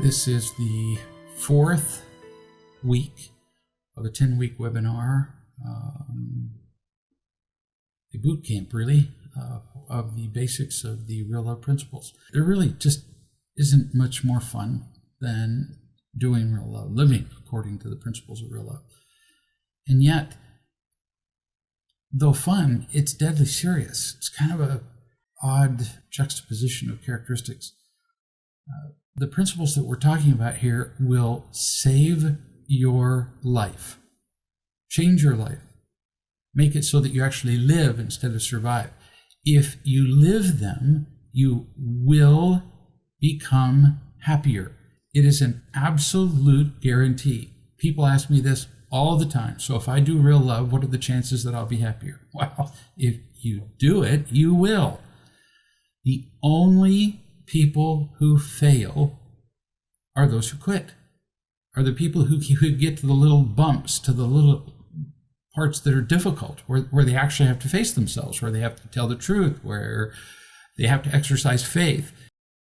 This is the fourth week of a 10-week webinar, a boot camp really, of the basics of the Real Love principles. There really just isn't much more fun than doing Real Love, living according to the principles of Real Love. And yet, though fun, it's deadly serious. It's kind of an odd juxtaposition of characteristics. The principles that we're talking about here will save your life, change your life, make it so that you actually live instead of survive. If you live them, you will become happier. It is an absolute guarantee. People ask me this all the time. So if I do Real Love, what are the chances that I'll be happier? Well, if you do it, you will. The only people who fail are those who quit, are the people who get to the little bumps, to the little parts that are difficult, where they actually have to face themselves, where they have to tell the truth, where they have to exercise faith.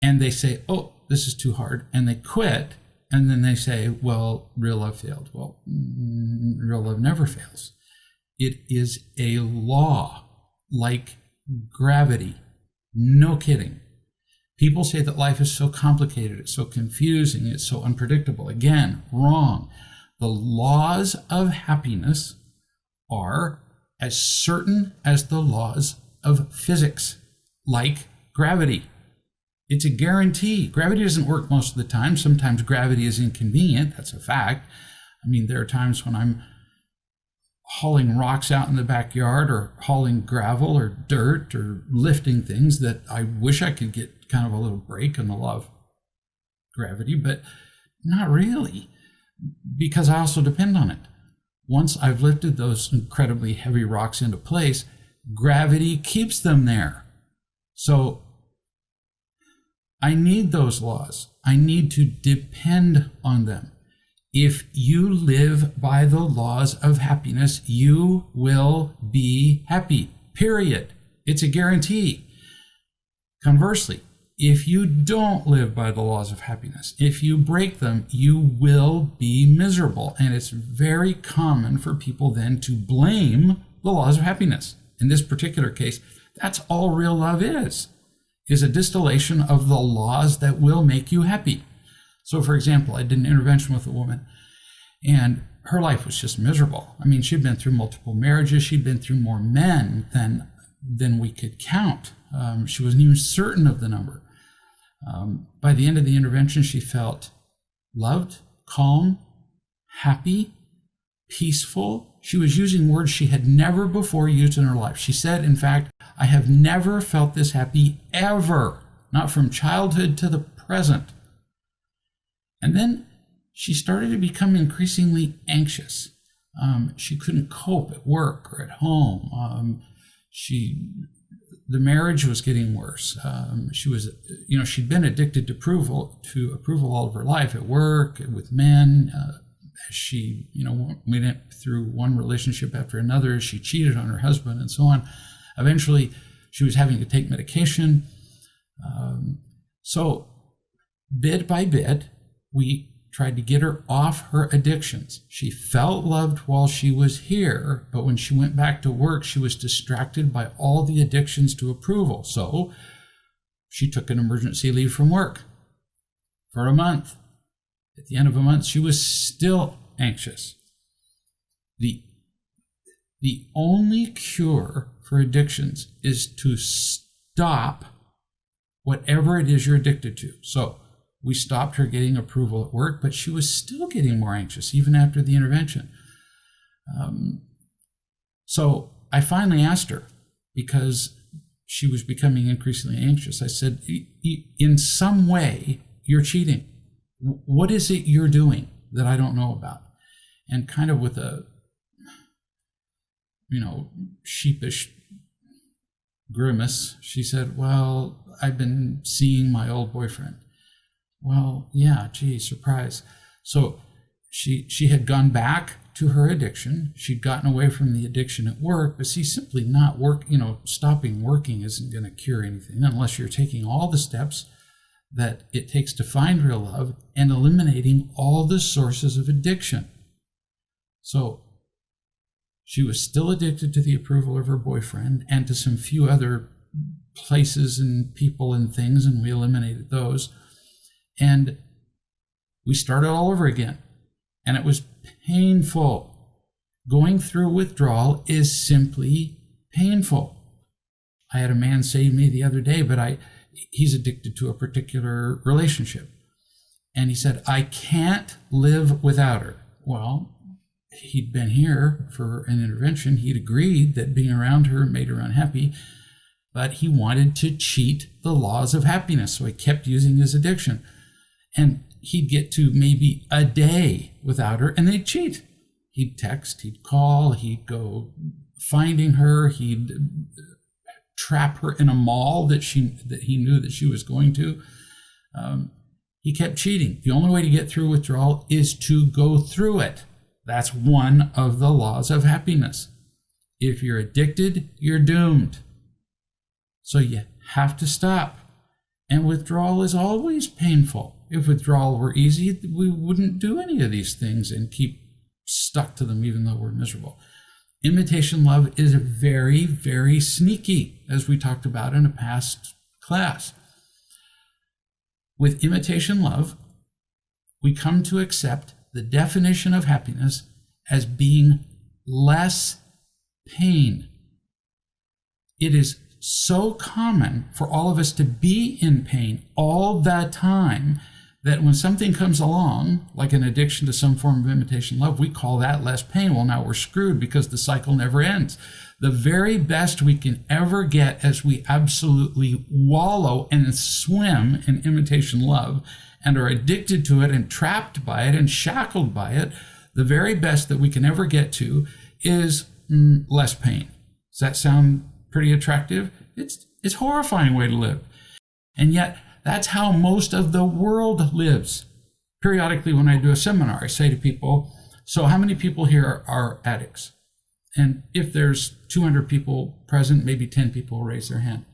And they say, oh, this is too hard. And they quit. And then they say, well, Real Love failed. Well, Real Love never fails. It is a law, like gravity. No kidding. People say that life is so complicated, it's so confusing, it's so unpredictable. Again, wrong. The laws of happiness are as certain as the laws of physics, like gravity. It's a guarantee. Gravity doesn't work most of the time. Sometimes gravity is inconvenient. That's a fact. I mean, there are times when I'm hauling rocks out in the backyard or hauling gravel or dirt or lifting things that I wish I could get kind of a little break on the law of gravity, but not really, because I also depend on it. Once I've lifted those incredibly heavy rocks into place, gravity keeps them there. So I need those laws. I need to depend on them. If you live by the laws of happiness, you will be happy, period. It's a guarantee. Conversely, if you don't live by the laws of happiness, if you break them, you will be miserable. And it's very common for people then to blame the laws of happiness. In this particular case, that's all Real Love is a distillation of the laws that will make you happy. So for example, I did an intervention with a woman and her life was just miserable. I mean, she'd been through multiple marriages. She'd been through more men than we could count. She wasn't even certain of the number. By the end of the intervention, she felt loved, calm, happy, peaceful. She was using words she had never before used in her life. She said, in fact, I have never felt this happy ever, not from childhood to the present. And then she started to become increasingly anxious. She couldn't cope at work or at home. The marriage was getting worse. She'd been addicted to approval all of her life, at work, with men. She went through one relationship after another. She cheated on her husband and so on. Eventually, she was having to take medication. So bit by bit, we tried to get her off her addictions. She felt loved while she was here, but when she went back to work, she was distracted by all the addictions to approval. So she took an emergency leave from work for a month. At the end of a month, she was still anxious. The only cure for addictions is to stop whatever it is you're addicted to. So we stopped her getting approval at work, but she was still getting more anxious even after the intervention. So I finally asked her, because she was becoming increasingly anxious. I said, in some way, you're cheating. What is it you're doing that I don't know about? And kind of with a, sheepish grimace, she said, well, I've been seeing my old boyfriend. Well, yeah, gee, surprise. So she had gone back to her addiction. She'd gotten away from the addiction at work, but see, simply stopping working isn't going to cure anything unless you're taking all the steps that it takes to find real love and eliminating all the sources of addiction. So she was still addicted to the approval of her boyfriend and to some few other places and people and things, and we eliminated those. And we started all over again. And it was painful. Going through withdrawal is simply painful. I had a man say to me the other day, but he's addicted to a particular relationship. And he said, I can't live without her. Well, he'd been here for an intervention. He'd agreed that being around her made her unhappy, but he wanted to cheat the laws of happiness. So he kept using his addiction. And he'd get to maybe a day without her, and they'd cheat. He'd text, he'd call, he'd go finding her, he'd trap her in a mall that he knew that she was going to. He kept cheating. The only way to get through withdrawal is to go through it. That's one of the laws of happiness. If you're addicted, you're doomed. So you have to stop. And withdrawal is always painful. If withdrawal were easy, we wouldn't do any of these things and keep stuck to them even though we're miserable. Imitation love is very, very sneaky, as we talked about in a past class. With imitation love, we come to accept the definition of happiness as being less pain. It is so common for all of us to be in pain all the time that when something comes along, like an addiction to some form of imitation love, we call that less pain. Well, now we're screwed because the cycle never ends. The very best we can ever get as we absolutely wallow and swim in imitation love and are addicted to it and trapped by it and shackled by it, the very best that we can ever get to is less pain. Does that sound pretty attractive? It's a horrifying way to live. And yet, that's how most of the world lives. Periodically, when I do a seminar, I say to people, so how many people here are addicts? And if there's 200 people present, maybe 10 people will raise their hand.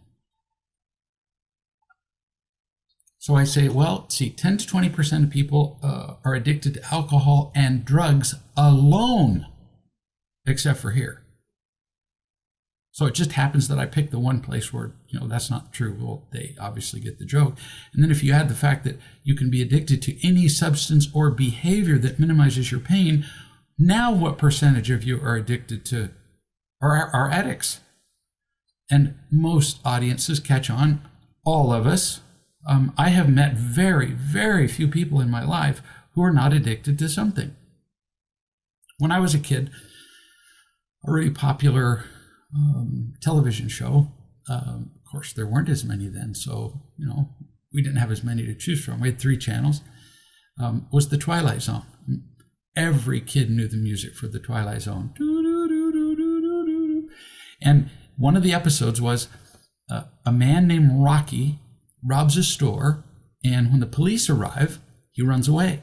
So I say, well, see, 10 to 20% of people are addicted to alcohol and drugs alone, except for here. So it just happens that I picked the one place where, that's not true. Well, they obviously get the joke. And then if you add the fact that you can be addicted to any substance or behavior that minimizes your pain, now what percentage of you are addicted to or are addicts? And most audiences catch on, all of us. I have met very, very few people in my life who are not addicted to something. When I was a kid, a really popular television show. Of course, there weren't as many then, so we didn't have as many to choose from. We had 3 channels. Was The Twilight Zone. Every kid knew the music for The Twilight Zone. And one of the episodes was a man named Rocky robs a store, and when the police arrive, he runs away.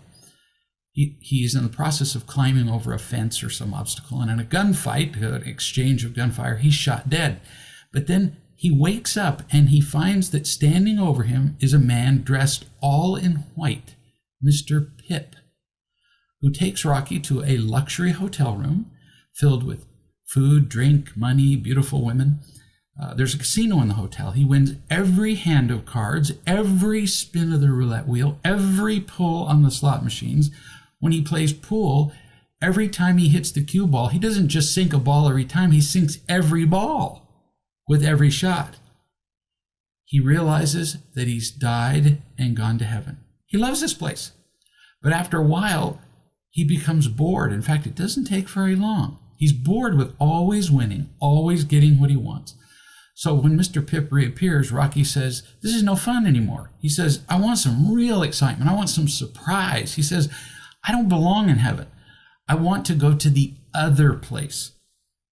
He's in the process of climbing over a fence or some obstacle, and in a gunfight, an exchange of gunfire, he's shot dead. But then he wakes up and he finds that standing over him is a man dressed all in white, Mr. Pip, who takes Rocky to a luxury hotel room filled with food, drink, money, beautiful women. There's a casino in the hotel. He wins every hand of cards, every spin of the roulette wheel, every pull on the slot machines. When he plays pool, every time he hits the cue ball, he doesn't just sink a ball every time, he sinks every ball with every shot. He realizes that he's died and gone to heaven. He loves this place. But after a while, he becomes bored. In fact, it doesn't take very long. He's bored with always winning, always getting what he wants. So when Mr. Pip reappears, Rocky says, this is no fun anymore. He says, I want some real excitement. I want some surprise. He says, I don't belong in heaven. I want to go to the other place.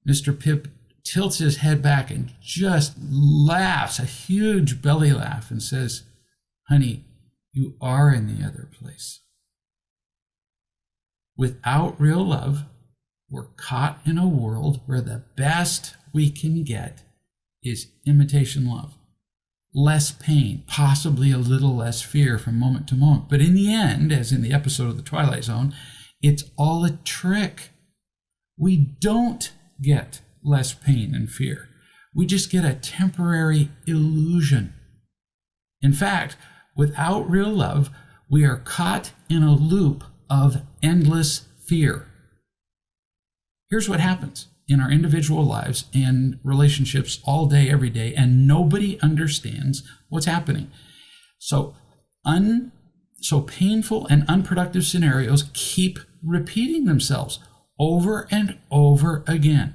Mr. Pip tilts his head back and just laughs, a huge belly laugh, and says, honey, you are in the other place. Without real love, we're caught in a world where the best we can get is imitation love. less pain, possibly a little less fear from moment to moment. But in the end, as in the episode of The Twilight Zone, it's all a trick. We don't get less pain and fear. We just get a temporary illusion. In fact, without real love, we are caught in a loop of endless fear. Here's what happens in our individual lives and relationships all day, every day, and nobody understands what's happening. So painful and unproductive scenarios keep repeating themselves over and over again.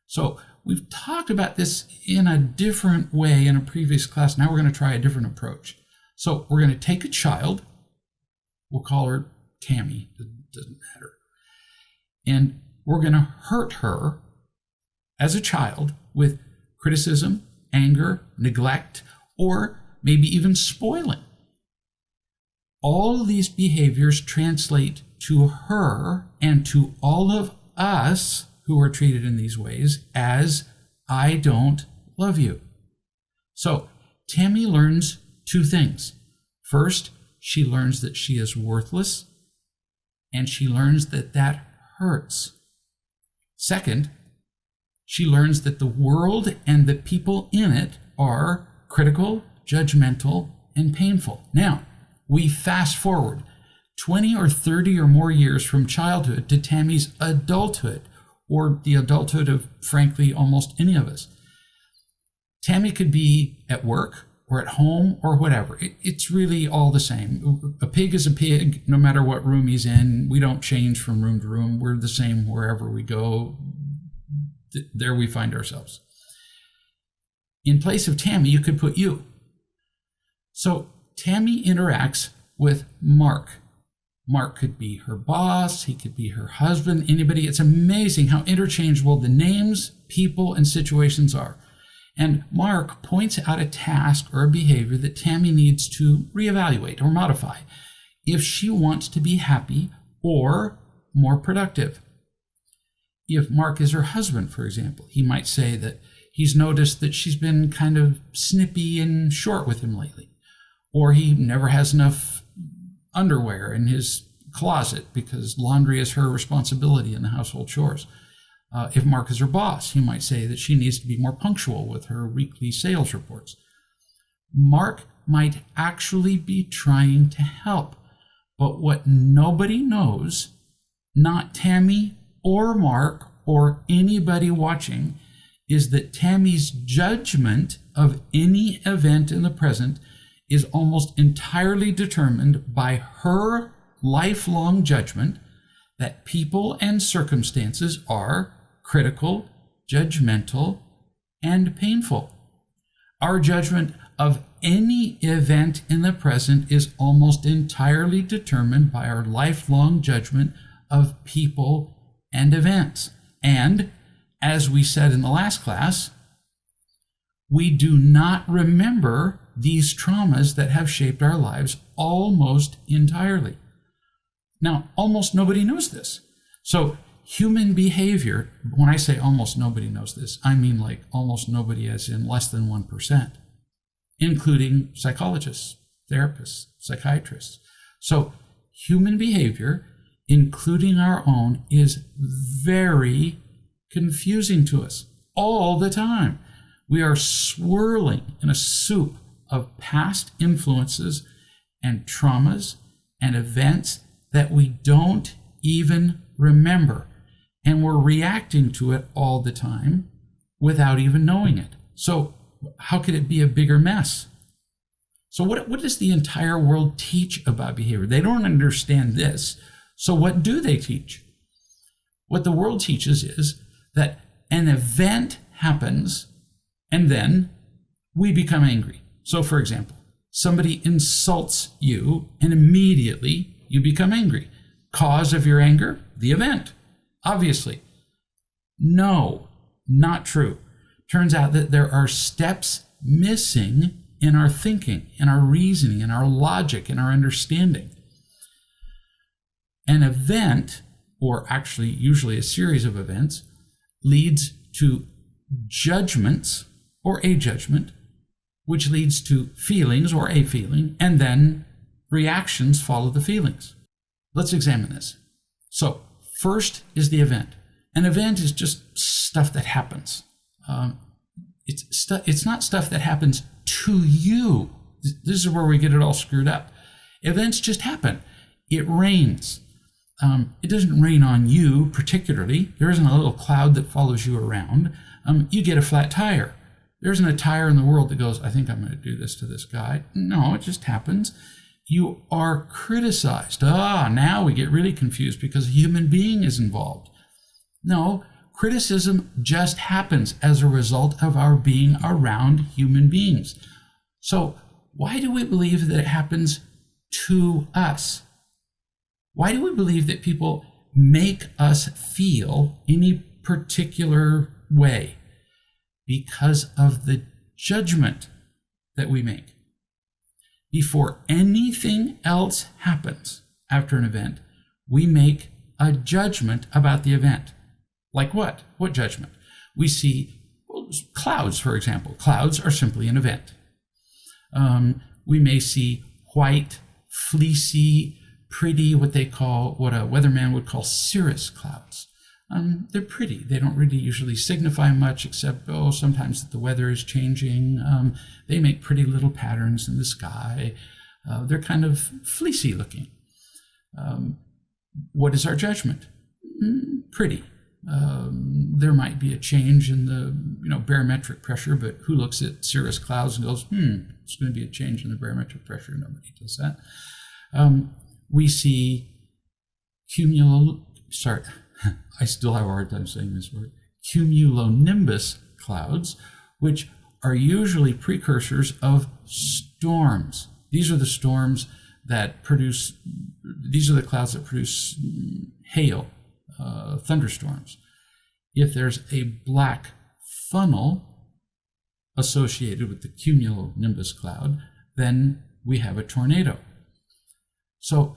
So we've talked about this in a different way in a previous class. Now we're going to try a different approach. So we're going to take a child. We'll call her Tammy. It doesn't matter. And we're going to hurt her as a child with criticism, anger, neglect, or maybe even spoiling. All these behaviors translate to her and to all of us who are treated in these ways as I don't love you. So Tammy learns two things. First, she learns that she is worthless, and she learns that that hurts. Second, she learns that the world and the people in it are critical, judgmental, and painful. Now, we fast forward 20 or 30 or more years from childhood to Tammy's adulthood, or the adulthood of, frankly, almost any of us. Tammy could be at work or at home or whatever. It's really all the same. A pig is a pig, no matter what room he's in. We don't change from room to room. We're the same wherever we go. There we find ourselves. In place of Tammy, you could put you. So Tammy interacts with Mark. Mark could be her boss, he could be her husband, anybody. It's amazing how interchangeable the names, people, and situations are. And Mark points out a task or a behavior that Tammy needs to reevaluate or modify if she wants to be happy or more productive. If Mark is her husband, for example, he might say that he's noticed that she's been kind of snippy and short with him lately, or he never has enough underwear in his closet because laundry is her responsibility in the household chores. If Mark is her boss, he might say that she needs to be more punctual with her weekly sales reports. Mark might actually be trying to help, but what nobody knows, not Tammy or Mark or anybody watching, is that Tammy's judgment of any event in the present is almost entirely determined by her lifelong judgment that people and circumstances are critical, judgmental, and painful. Our judgment of any event in the present is almost entirely determined by our lifelong judgment of people and events. And, as we said in the last class, we do not remember these traumas that have shaped our lives almost entirely. Now, almost nobody knows this. So human behavior, when I say almost nobody knows this, I mean like almost nobody as in less than 1%, including psychologists, therapists, psychiatrists. So human behavior, including our own, is very confusing to us all the time. We are swirling in a soup of past influences and traumas and events that we don't even remember. And we're reacting to it all the time without even knowing it. So how could it be a bigger mess? So what does the entire world teach about behavior? They don't understand this. So what do they teach? What the world teaches is that an event happens and then we become angry. So for example, somebody insults you and immediately you become angry. Cause of your anger? The event, obviously. No, not true. Turns out that there are steps missing in our thinking, in our reasoning, in our logic, in our understanding. An event, or actually usually a series of events, leads to judgments or a judgment which leads to feelings or a feeling, and then reactions follow the feelings. Let's examine this. So first is the event. An event is just stuff that happens. It's not stuff that happens to you. This is where we get it all screwed up. Events just happen. It rains. It doesn't rain on you particularly. There isn't a little cloud that follows you around. You get a flat tire. There isn't a tire in the world that goes, I think I'm going to do this to this guy. No, it just happens. You are criticized. Now we get really confused because a human being is involved. No, criticism just happens as a result of our being around human beings. So why do we believe that it happens to us? Why do we believe that people make us feel any particular way? Because of the judgment that we make. Before anything else happens after an event, we make a judgment about the event. Like what? What judgment? We see clouds, for example. Clouds are simply an event. We may see white, fleecy, pretty, what a weatherman would call cirrus clouds. They're pretty. They don't really usually signify much except, sometimes that the weather is changing. They make pretty little patterns in the sky. They're kind of fleecy looking. What is our judgment? Pretty. There might be a change in the barometric pressure, but who looks at cirrus clouds and goes, it's going to be a change in the barometric pressure? Nobody does that. We see I still have a hard time saying this word, cumulonimbus clouds, which are usually precursors of storms. These are the storms that these are the clouds that produce hail, thunderstorms. If there's a black funnel associated with the cumulonimbus cloud, then we have a tornado. So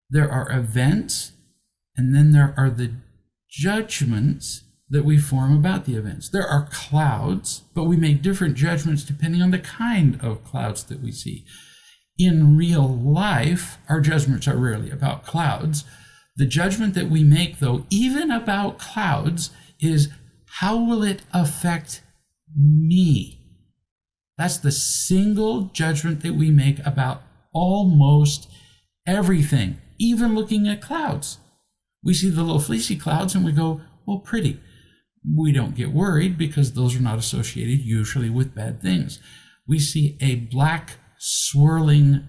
there are events, and then there are the judgments that we form about the events. There are clouds, but we make different judgments depending on the kind of clouds that we see. In real life, our judgments are rarely about clouds. The judgment that we make, though, even about clouds, is how will it affect me? That's the single judgment that we make about almost everything, even looking at clouds. We see the little fleecy clouds and we go, well, pretty. We don't get worried because those are not associated usually with bad things. We see a black swirling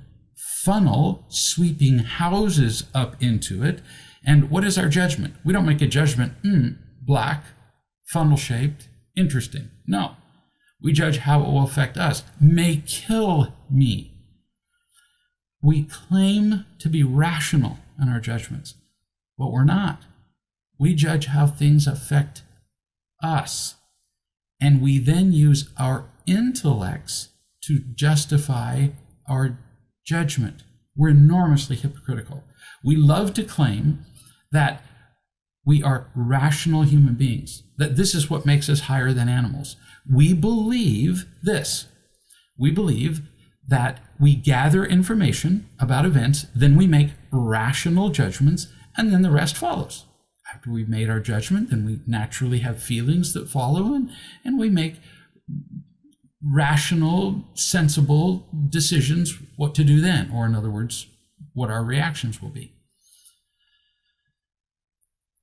funnel sweeping houses up into it. And what is our judgment? We don't make a judgment, black, funnel shaped, interesting. No, we judge how it will affect us, may kill me. We claim to be rational in our judgments, but we're not. We judge how things affect us, and we then use our intellects to justify our judgment. We're enormously hypocritical. We love to claim that we are rational human beings, that this is what makes us higher than animals. We believe this. We believe that we gather information about events, then we make rational judgments, and then the rest follows. After we've made our judgment, then we naturally have feelings that follow, and we make rational, sensible decisions what to do then, or in other words, what our reactions will be.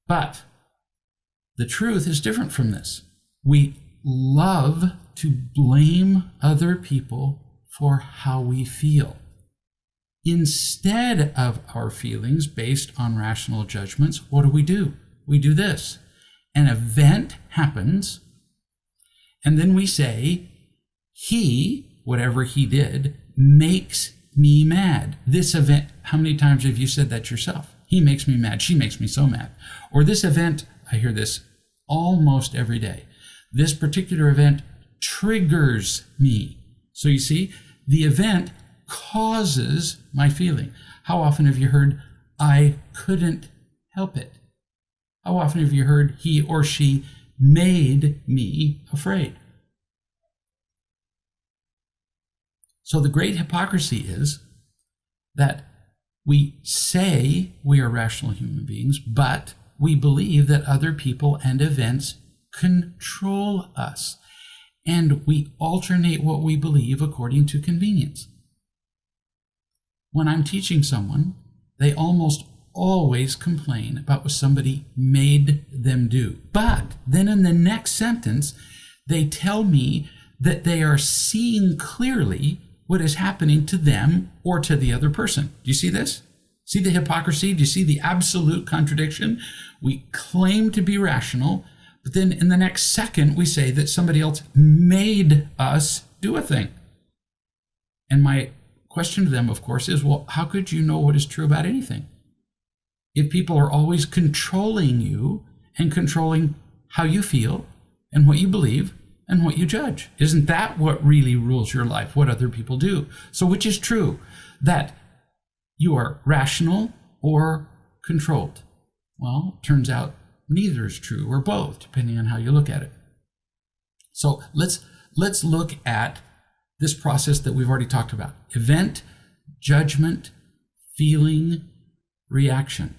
But the truth is different from this. We love to blame other people for how we feel, instead of our feelings based on rational judgments. What do? We do this. An event happens, and then we say, he, whatever he did, makes me mad. This event, how many times have you said that yourself? He makes me mad. She makes me so mad. Or this event, I hear this almost every day. This particular event triggers me. So you see, the event causes my feeling. How often have you heard, I couldn't help it? How often have you heard, he or she made me afraid? So the great hypocrisy is that we say we are rational human beings, but we believe that other people and events control us. And we alternate what we believe according to convenience. When I'm teaching someone, they almost always complain about what somebody made them do. But then in the next sentence, they tell me that they are seeing clearly what is happening to them or to the other person. Do you see this? See the hypocrisy? Do you see the absolute contradiction? We claim to be rational, but then in the next second, we say that somebody else made us do a thing. And my question to them, of course, is, well, how could you know what is true about anything? If people are always controlling you and controlling how you feel and what you believe and what you judge. Isn't that what really rules your life, what other people do? So which is true, that you are rational or controlled? Well, it turns out neither is true, or both, depending on how you look at it. So let's look at this process that we've already talked about. Event, judgment, feeling, reaction.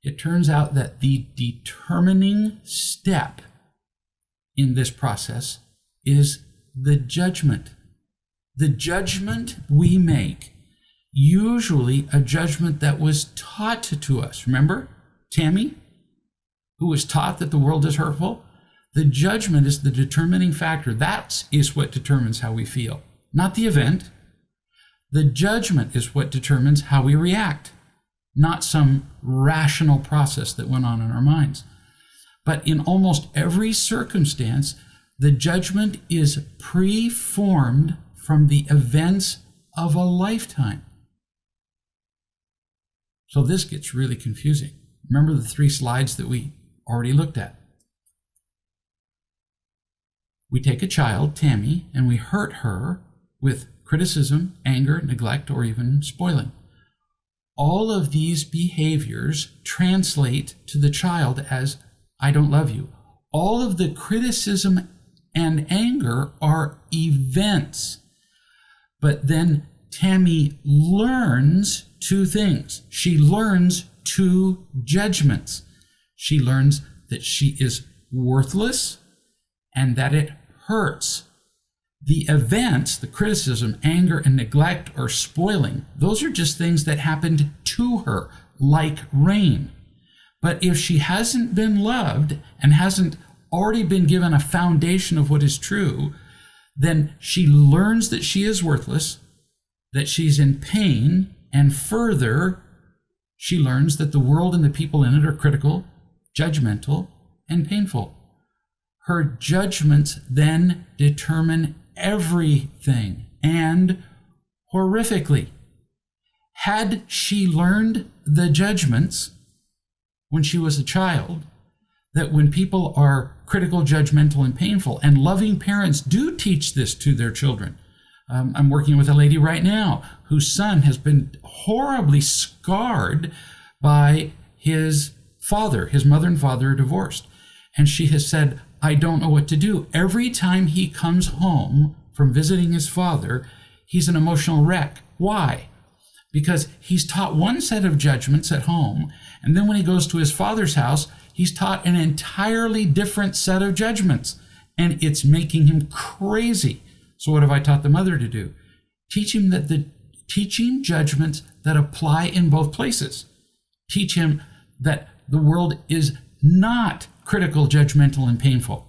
It turns out that the determining step in this process is the judgment. The judgment we make, usually a judgment that was taught to us. Remember Tammy, who was taught that the world is hurtful? The judgment is the determining factor. That is what determines how we feel, not the event. The judgment is what determines how we react, not some rational process that went on in our minds. But in almost every circumstance, the judgment is preformed from the events of a lifetime. So this gets really confusing. Remember the 3 slides that we already looked at. We take a child, Tammy, and we hurt her with criticism, anger, neglect, or even spoiling. All of these behaviors translate to the child as, I don't love you. All of the criticism and anger are events. But then Tammy learns 2 things. She learns 2 judgments. She learns that she is worthless and that it hurts. The events, the criticism, anger, and neglect or spoiling, those are just things that happened to her, like rain. But if she hasn't been loved and hasn't already been given a foundation of what is true, then she learns that she is worthless, that she's in pain, and further, she learns that the world and the people in it are critical, judgmental, and painful. Her judgments then determine everything, and horrifically. Had she learned the judgments when she was a child, that when people are critical, judgmental, and painful, and loving parents do teach this to their children. I'm working with a lady right now whose son has been horribly scarred by his father. His mother and father are divorced. And she has said, I don't know what to do. Every time he comes home from visiting his father, he's an emotional wreck. Why? Because he's taught one set of judgments at home, and then when he goes to his father's house, he's taught an entirely different set of judgments, and it's making him crazy. So what have I taught the mother to do? Teach him judgments that apply in both places. Teach him that the world is not critical, judgmental, and painful,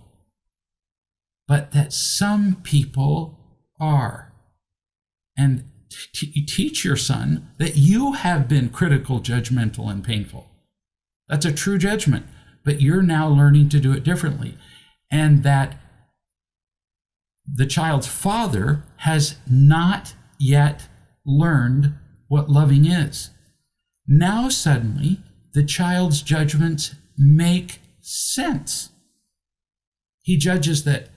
but that some people are. And teach your son that you have been critical, judgmental, and painful. That's a true judgment, but you're now learning to do it differently. And that the child's father has not yet learned what loving is. Now suddenly, the child's judgments make sense. He judges that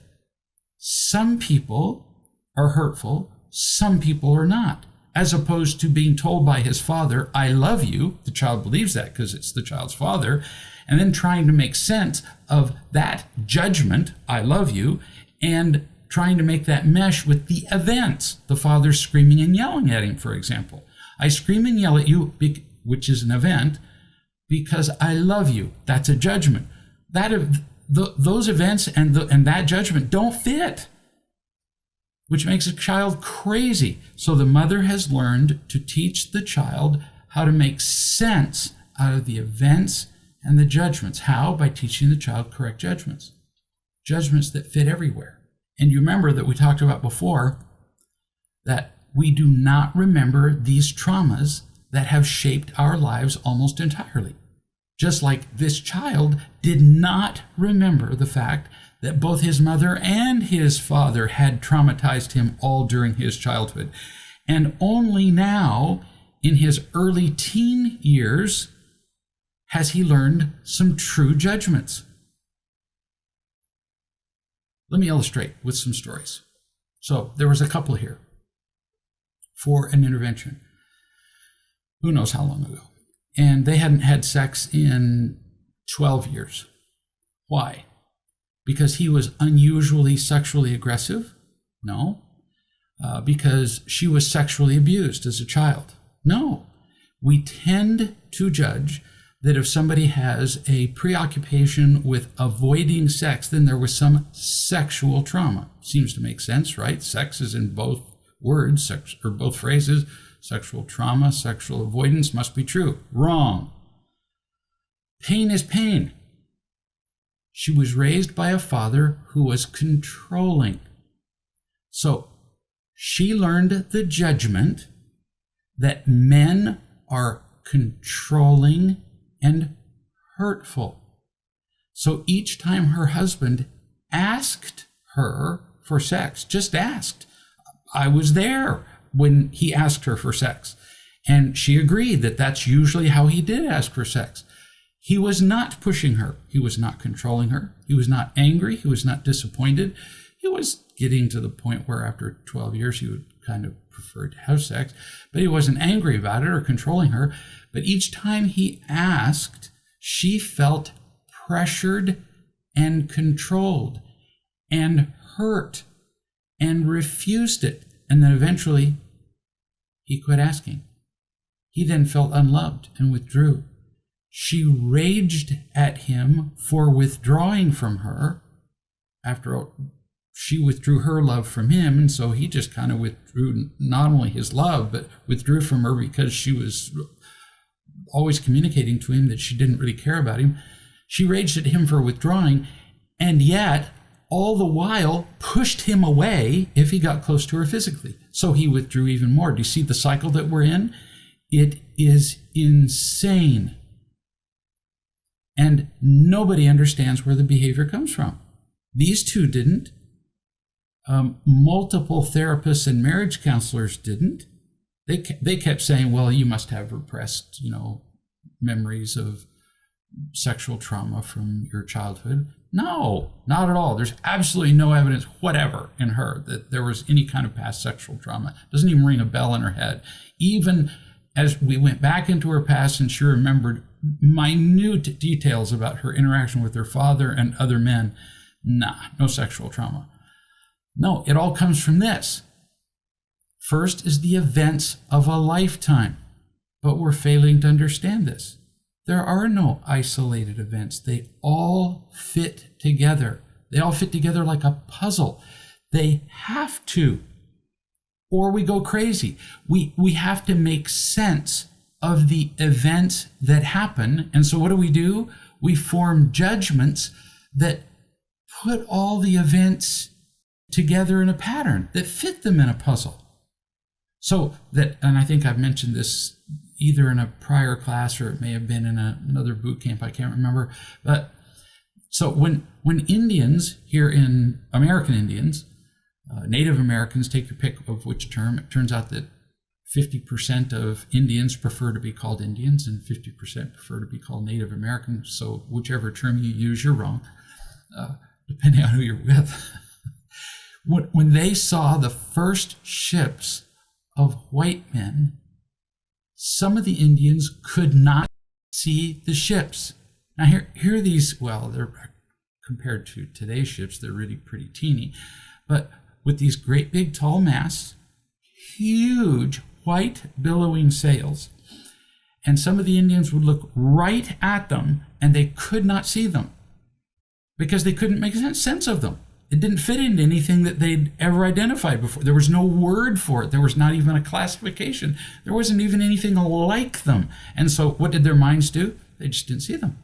some people are hurtful, some people are not, as opposed to being told by his father, I love you. The child believes that because it's the child's father, and then trying to make sense of that judgment, I love you, and trying to make that mesh with the events. The father screaming and yelling at him, for example. I scream and yell at you, which is an event, because I love you. That's a judgment. Those events and that judgment don't fit, which makes a child crazy. So the mother has learned to teach the child how to make sense out of the events and the judgments. How? By teaching the child correct judgments. Judgments that fit everywhere. And you remember that we talked about before that we do not remember these traumas that have shaped our lives almost entirely. Just like this child did not remember the fact that both his mother and his father had traumatized him all during his childhood. And only now, in his early teen years, has he learned some true judgments. Let me illustrate with some stories. So there was a couple here for an intervention. Who knows how long ago? And they hadn't had sex in 12 years. Why? Because he was unusually sexually aggressive? No. Because she was sexually abused as a child? No. We tend to judge that if somebody has a preoccupation with avoiding sex, then there was some sexual trauma. Seems to make sense, right? Sex is in both words, or both phrases. Sexual trauma, sexual avoidance must be true. Wrong. Pain is pain. She was raised by a father who was controlling. So she learned the judgment that men are controlling and hurtful. So each time her husband asked her for sex, just asked, I was there when he asked her for sex. And she agreed that that's usually how he did ask for sex. He was not pushing her. He was not controlling her. He was not angry. He was not disappointed. He was getting to the point where after 12 years, he would kind of prefer to have sex, but he wasn't angry about it or controlling her. But each time he asked, she felt pressured and controlled and hurt and refused it. And then eventually he quit asking. He then felt unloved and withdrew. She raged at him for withdrawing from her. After all, she withdrew her love from him, and so he just kind of withdrew not only his love, but withdrew from her because she was always communicating to him that she didn't really care about him. She raged at him for withdrawing, and yet all the while pushed him away if he got close to her physically. So he withdrew even more. Do you see the cycle that we're in? It is insane. And nobody understands where the behavior comes from. These two didn't. Multiple therapists and marriage counselors didn't. They kept saying, well, you must have repressed, memories of sexual trauma from your childhood. No, not at all. There's absolutely no evidence whatever in her that there was any kind of past sexual trauma. Doesn't even ring a bell in her head. Even as we went back into her past and she remembered minute details about her interaction with her father and other men, no sexual trauma. No, it all comes from this. First is the events of a lifetime, but we're failing to understand this. There are no isolated events. They all fit together. They all fit together like a puzzle. They have to, or we go crazy. We have to make sense of the events that happen. And so what do? We form judgments that put all the events together in a pattern that fit them in a puzzle. So that, and I think I've mentioned this either in a prior class or it may have been in another boot camp, I can't remember. But so when Indians here in American Indians, Native Americans, take your pick of which term, it turns out that 50% of Indians prefer to be called Indians and 50% prefer to be called Native Americans. So whichever term you use, you're wrong, depending on who you're with. When they saw the first ships of white men, some of the Indians could not see the ships. Now here are these, well, they're compared to today's ships, they're really pretty teeny. But with these great big tall masts, huge white billowing sails. And some of the Indians would look right at them and they could not see them because they couldn't make sense of them. It didn't fit into anything that they'd ever identified before. There was no word for it. There was not even a classification. There wasn't even anything like them. And so what did their minds do? They just didn't see them.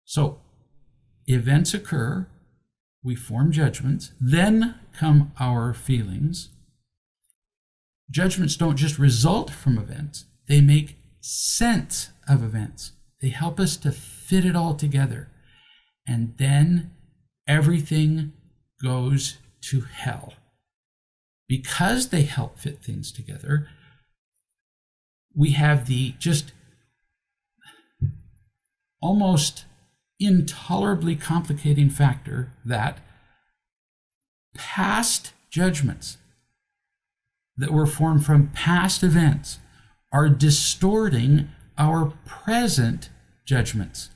So events occur, we form judgments, then come our feelings. Judgments don't just result from events, they make sense of events. They help us to fit it all together. And then everything goes to hell. Because they help fit things together, we have the just almost intolerably complicating factor that past judgments that were formed from past events are distorting our present judgments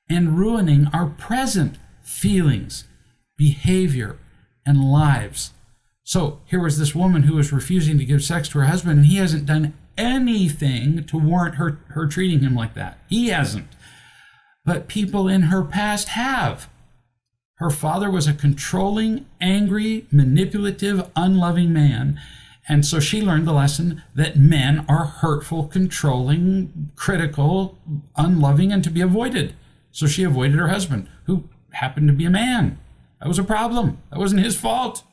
and ruining our present feelings, behavior, and lives. So here was this woman who was refusing to give sex to her husband, and he hasn't done anything to warrant her treating him like that. He hasn't. But people in her past have. Her father was a controlling, angry, manipulative, unloving man. And so she learned the lesson that men are hurtful, controlling, critical, unloving, and to be avoided. So she avoided her husband, who happened to be a man. That was a problem. That wasn't his fault.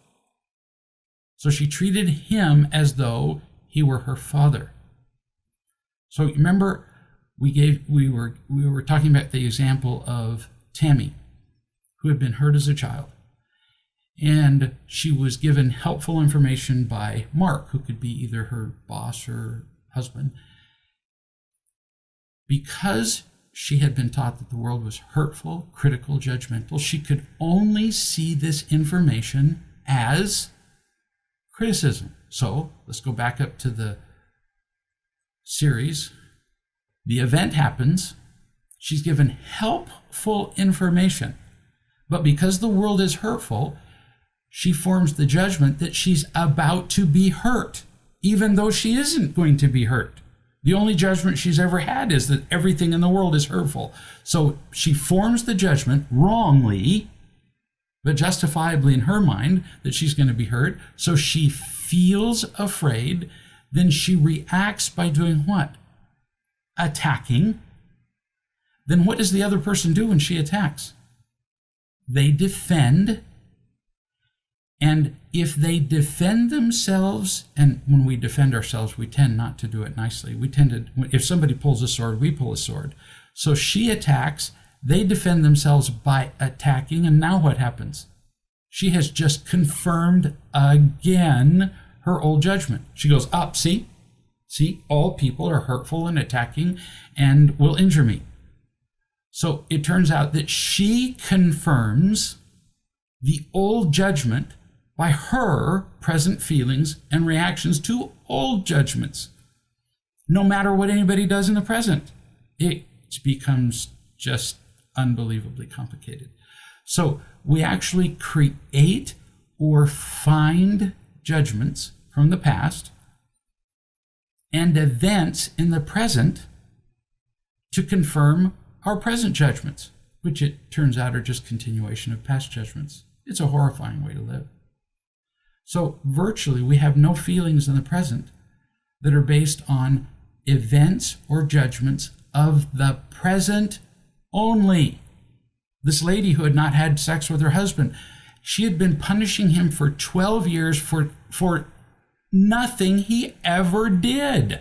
So she treated him as though he were her father. So remember, we were talking about the example of Tammy, who had been hurt as a child. And she was given helpful information by Mark, who could be either her boss or husband. Because she had been taught that the world was hurtful, critical, judgmental, she could only see this information as criticism. So let's go back up to the series. The event happens. She's given helpful information. But because the world is hurtful, she forms the judgment that she's about to be hurt, even though she isn't going to be hurt. The only judgment she's ever had is that everything in the world is hurtful. So she forms the judgment wrongly, but justifiably in her mind, that she's going to be hurt. So she feels afraid. Then she reacts by doing what? Attacking. Then what does the other person do when she attacks? They defend. And if they defend themselves, and when we defend ourselves, we tend not to do it nicely. We tend to, if somebody pulls a sword, we pull a sword. So she attacks, they defend themselves by attacking, and now what happens? She has just confirmed again her old judgment. She goes, up, see, all people are hurtful and attacking and will injure me. So it turns out that she confirms the old judgment by her present feelings and reactions to old judgments. No matter what anybody does in the present, it becomes just unbelievably complicated. So we actually create or find judgments from the past and events in the present to confirm our present judgments, which it turns out are just continuation of past judgments. It's a horrifying way to live. So virtually, we have no feelings in the present that are based on events or judgments of the present only. This lady who had not had sex with her husband, she had been punishing him for 12 years for nothing he ever did,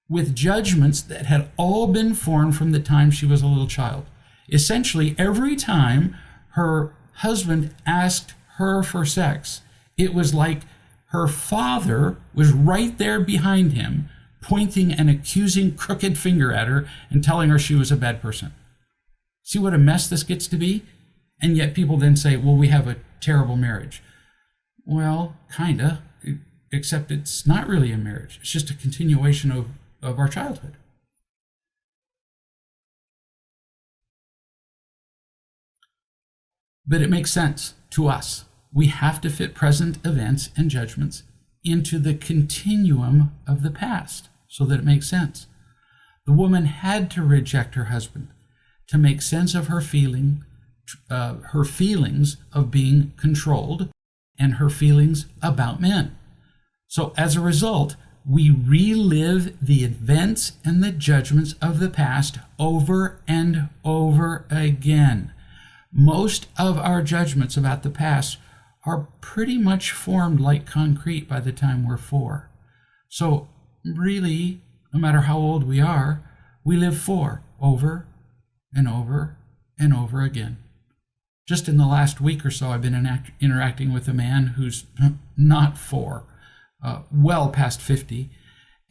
with judgments that had all been formed from the time she was a little child. Essentially, every time her husband asked her for sex, it was like her father was right there behind him, pointing an accusing crooked finger at her and telling her she was a bad person. See what a mess this gets to be? And yet people then say, well, we have a terrible marriage. Well, kinda, except it's not really a marriage. It's just a continuation of our childhood. But it makes sense. to us. We have to fit present events and judgments into the continuum of the past so that it makes sense. The woman had to reject her husband to make sense of her feelings of being controlled and her feelings about men. So as a result, we relive the events and the judgments of the past over and over again. Most of our judgments about the past are pretty much formed like concrete by the time we're 4. So really, no matter how old we are, we live 4 over and over and over again. Just in the last week or so, I've been interacting with a man who's not 4, well past 50,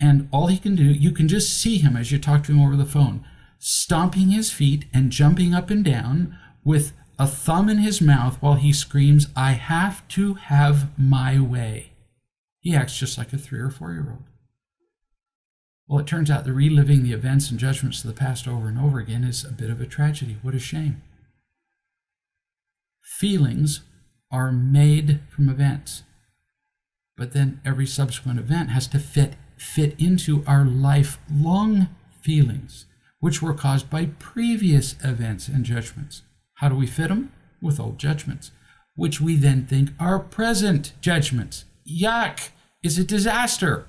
and all he can do, you can just see him as you talk to him over the phone, stomping his feet and jumping up and down with a thumb in his mouth while he screams, "I have to have my way." He acts just like a 3 or 4-year-old. Well, it turns out that reliving the events and judgments of the past over and over again is a bit of a tragedy. What a shame. Feelings are made from events, but then every subsequent event has to fit into our lifelong feelings, which were caused by previous events and judgments. How do we fit them? With old judgments, which we then think are present judgments. Yuck! It's a disaster.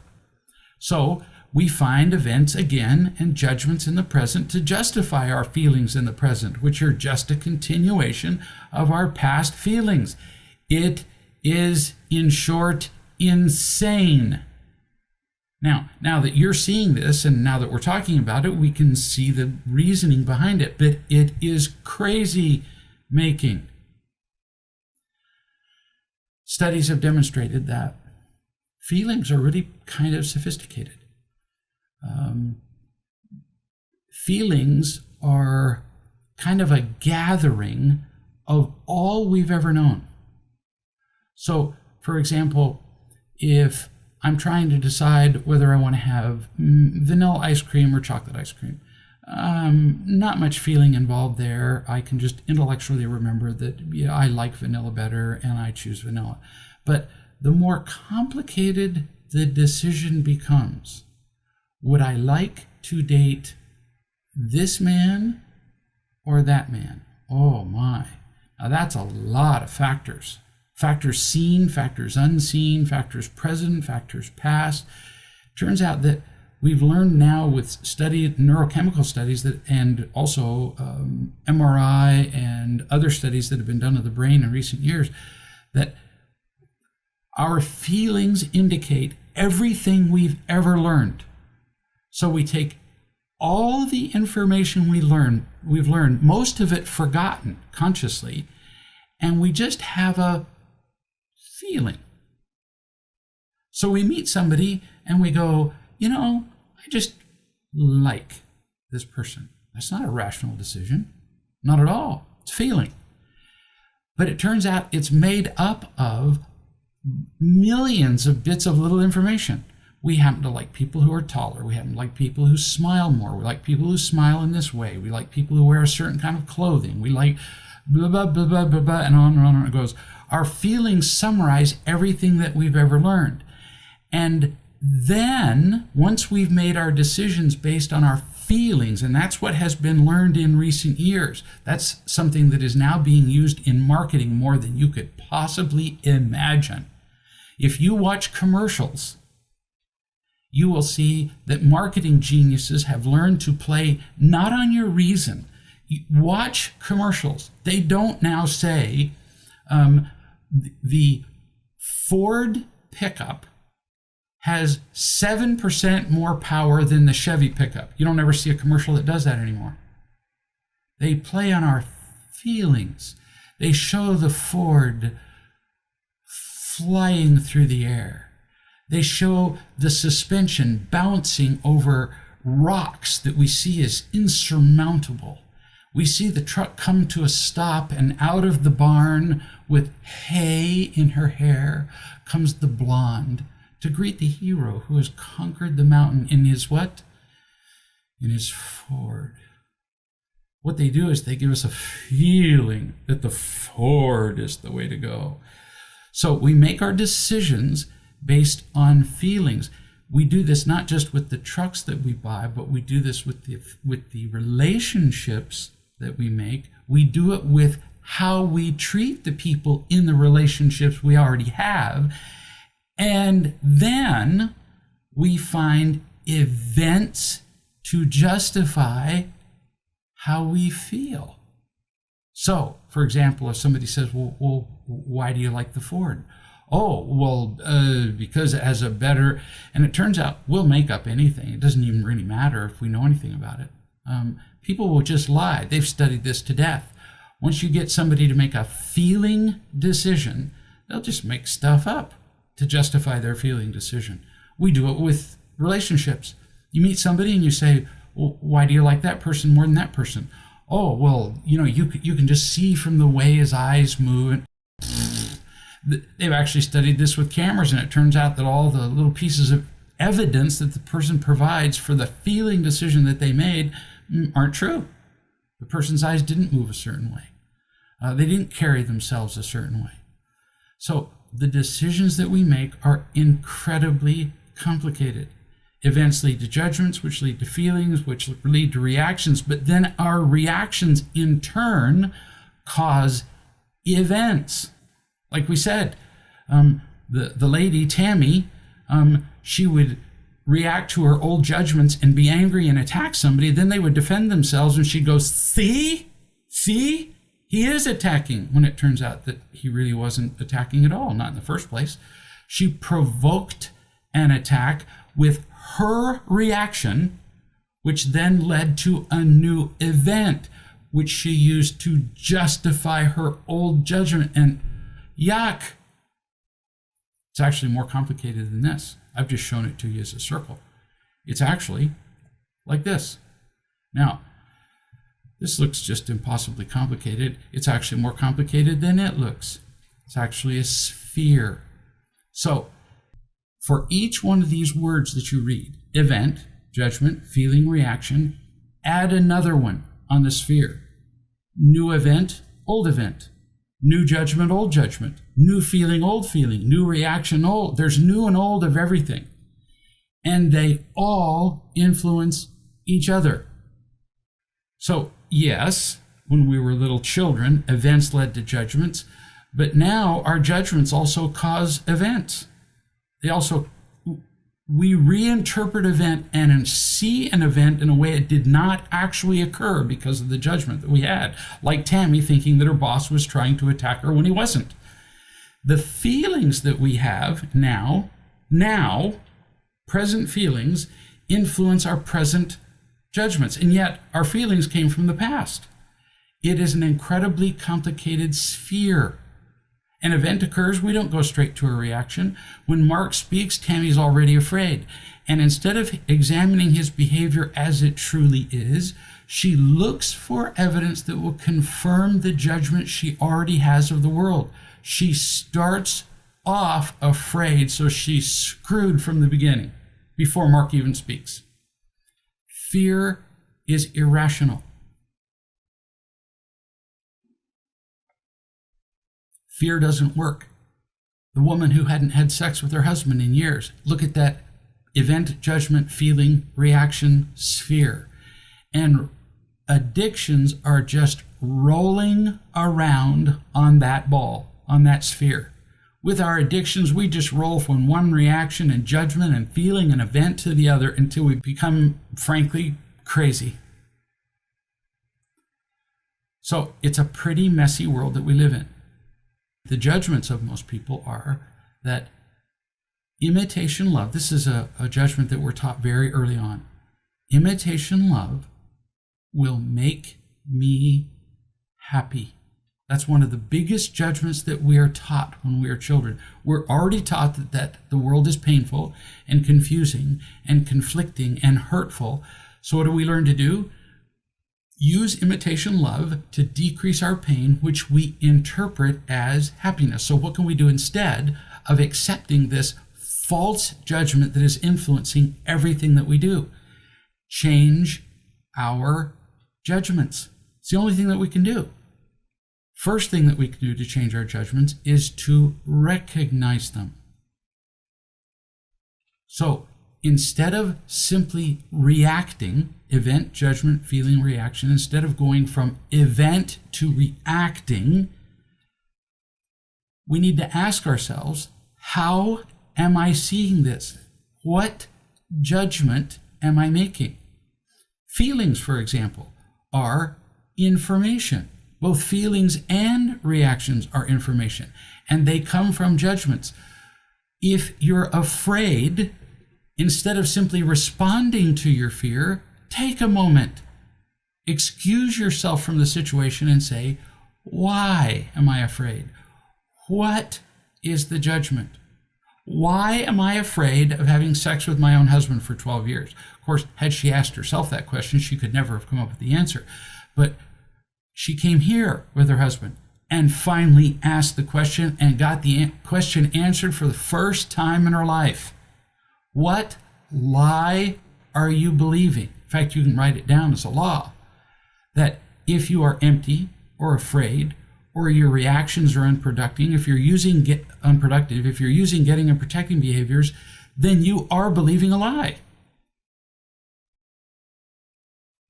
So we find events again and judgments in the present to justify our feelings in the present, which are just a continuation of our past feelings. It is, in short, insane. Now that you're seeing this and now that we're talking about it, we can see the reasoning behind it, but it is crazy making. Studies have demonstrated that feelings are really kind of sophisticated. Feelings are kind of a gathering of all we've ever known. So, for example, if I'm trying to decide whether I want to have vanilla ice cream or chocolate ice cream, not much feeling involved there. I can just intellectually remember that I like vanilla better and I choose vanilla. But the more complicated the decision becomes, would I like to date this man or that man? Oh my. Now that's a lot of factors. Factors seen, factors unseen, factors present, factors past. Turns out that we've learned now with neurochemical studies that, and also MRI and other studies that have been done of the brain in recent years, that our feelings indicate everything we've ever learned. So we take all the information we've learned, most of it forgotten consciously, and we just have a feeling. So we meet somebody and we go, I just like this person. That's not a rational decision. Not at all. It's feeling. But it turns out it's made up of millions of bits of little information. We happen to like people who are taller. We happen to like people who smile more. We like people who smile in this way. We like people who wear a certain kind of clothing. We like blah, blah, blah, blah, blah, blah, and on and on and it goes. Our feelings summarize everything that we've ever learned. And then, once we've made our decisions based on our feelings, and that's what has been learned in recent years, that's something that is now being used in marketing more than you could possibly imagine. If you watch commercials, you will see that marketing geniuses have learned to play not on your reason. Watch commercials. They don't now say the Ford pickup has 7% more power than the Chevy pickup. You don't ever see a commercial that does that anymore. They play on our feelings. They show the Ford flying through the air. They show the suspension bouncing over rocks that we see as insurmountable. We see the truck come to a stop, and out of the barn with hay in her hair comes the blonde to greet the hero who has conquered the mountain in his what? In his Ford. what they do is they give us a feeling that the Ford is the way to go. So we make our decisions based on feelings. We do this not just with the trucks that we buy, but we do this with the relationships that we make. We do it with how we treat the people in the relationships we already have. And then we find events to justify how we feel. So, for example, if somebody says, well, why do you like the Ford? Oh, well, because it has a better, and it turns out we'll make up anything. It doesn't even really matter if we know anything about it. People will just lie. They've studied this to death. Once you get somebody to make a feeling decision, they'll just make stuff up to justify their feeling decision. We do it with relationships. You meet somebody and you say, well, why do you like that person more than that person? Oh, well, you can just see from the way his eyes move. They've actually studied this with cameras, and it turns out that all the little pieces of evidence that the person provides for the feeling decision that they made aren't true. The person's eyes didn't move a certain way. They didn't carry themselves a certain way. So the decisions that we make are incredibly complicated. Events lead to judgments, which lead to feelings, which lead to reactions, but then our reactions in turn cause events. Like we said, the lady, Tammy, she would react to her old judgments and be angry and attack somebody. Then they would defend themselves, and she'd go, see, he is attacking, when it turns out that he really wasn't attacking at all, not in the first place. She provoked an attack with her reaction, which then led to a new event, which she used to justify her old judgment. And yuck! It's actually more complicated than this. I've just shown it to you as a circle. It's actually like this. Now, this looks just impossibly complicated. It's actually more complicated than it looks. It's actually a sphere. So, for each one of these words that you read, event, judgment, feeling, reaction, add another one on the sphere. New event, old event. New judgment, old judgment. New feeling, old feeling. New reaction, old. There's new and old of everything. And they all influence each other. So, yes, when we were little children, events led to judgments, but now our judgments also cause events. We reinterpret event and see an event in a way it did not actually occur because of the judgment that we had, like Tammy thinking that her boss was trying to attack her when he wasn't. The feelings that we have now, present feelings, influence our present judgments, and yet our feelings came from the past. It is an incredibly complicated sphere. An event occurs, we don't go straight to a reaction. When Mark speaks, Tammy's already afraid. And instead of examining his behavior as it truly is, she looks for evidence that will confirm the judgment she already has of the world. She starts off afraid, so she's screwed from the beginning, before Mark even speaks. Fear is irrational. Fear doesn't work. The woman who hadn't had sex with her husband in years, look at that event, judgment, feeling, reaction, sphere. And addictions are just rolling around on that ball, on that sphere. With our addictions, we just roll from one reaction and judgment and feeling and event to the other until we become, frankly, crazy. So it's a pretty messy world that we live in. The judgments of most people are that imitation love, this is a judgment that we're taught very early on. Imitation love will make me happy. That's one of the biggest judgments that we are taught when we are children. We're already taught that the world is painful and confusing and conflicting and hurtful. So what do we learn to do? Use imitation love to decrease our pain, which we interpret as happiness. So what can we do instead of accepting this false judgment that is influencing everything that we do? Change our judgments. It's the only thing that we can do. First thing that we can do to change our judgments is to recognize them. So instead of simply reacting, event, judgment, feeling, reaction, instead of going from event to reacting, we need to ask ourselves, how am I seeing this? What judgment am I making? Feelings, for example, are information. Both feelings and reactions are information, and they come from judgments. If you're afraid, instead of simply responding to your fear, take a moment, excuse yourself from the situation and say, why am I afraid? What is the judgment? Why am I afraid of having sex with my own husband for 12 years? Of course, had she asked herself that question, she could never have come up with the answer. But she came here with her husband and finally asked the question and got the question answered for the first time in her life. What lie are you believing? In fact, you can write it down as a law that if you are empty or afraid, or your reactions are unproductive, if you're using getting and protecting behaviors, then you are believing a lie.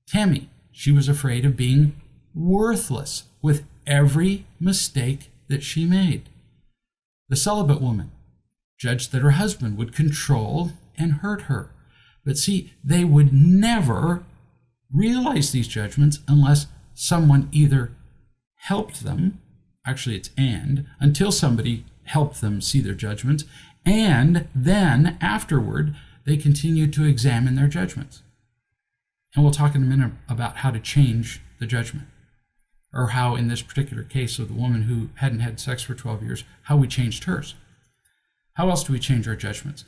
Tammy, she was afraid of being worthless with every mistake that she made. The celibate woman judged that her husband would control and hurt her. But see, they would never realize these judgments unless someone either helped them, actually it's until somebody helped them see their judgments, and then afterward, they continue to examine their judgments. And we'll talk in a minute about how to change the judgment, or how in this particular case of the woman who hadn't had sex for 12 years, how we changed hers. How else do we change our judgments?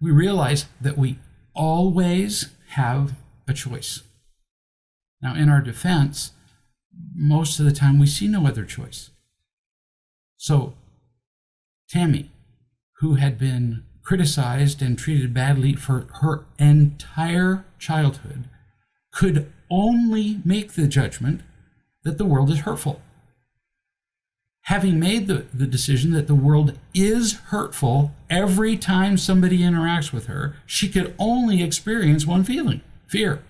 We realize that we always have a choice. Now, in our defense, most of the time we see no other choice. So, Tammy, who had been criticized and treated badly for her entire childhood, could only make the judgment that the world is hurtful. Having made the decision that the world is hurtful every time somebody interacts with her, she could only experience one feeling, fear.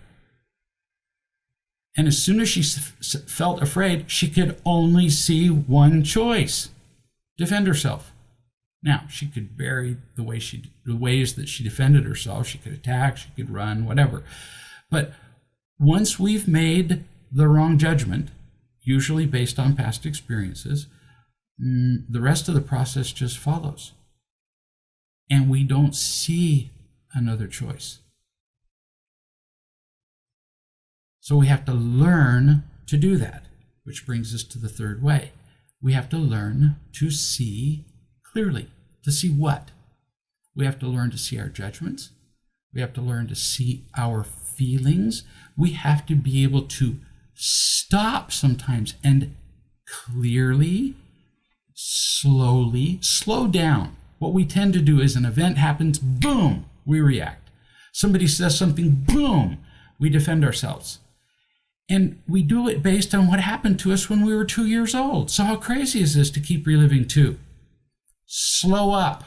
And as soon as she felt afraid, she could only see one choice: defend herself. Now, she could vary the ways that she defended herself. She could attack, she could run, whatever. But once we've made the wrong judgment, usually based on past experiences, the rest of the process just follows. And we don't see another choice. So we have to learn to do that, which brings us to the third way. We have to learn to see clearly. To see what? We have to learn to see our judgments. We have to learn to see our feelings. We have to be able to stop sometimes and clearly, slowly, slow down. What we tend to do is an event happens, boom, we react. Somebody says something, boom, we defend ourselves. And we do it based on what happened to us when we were 2 years old. So how crazy is this to keep reliving 2? Slow up.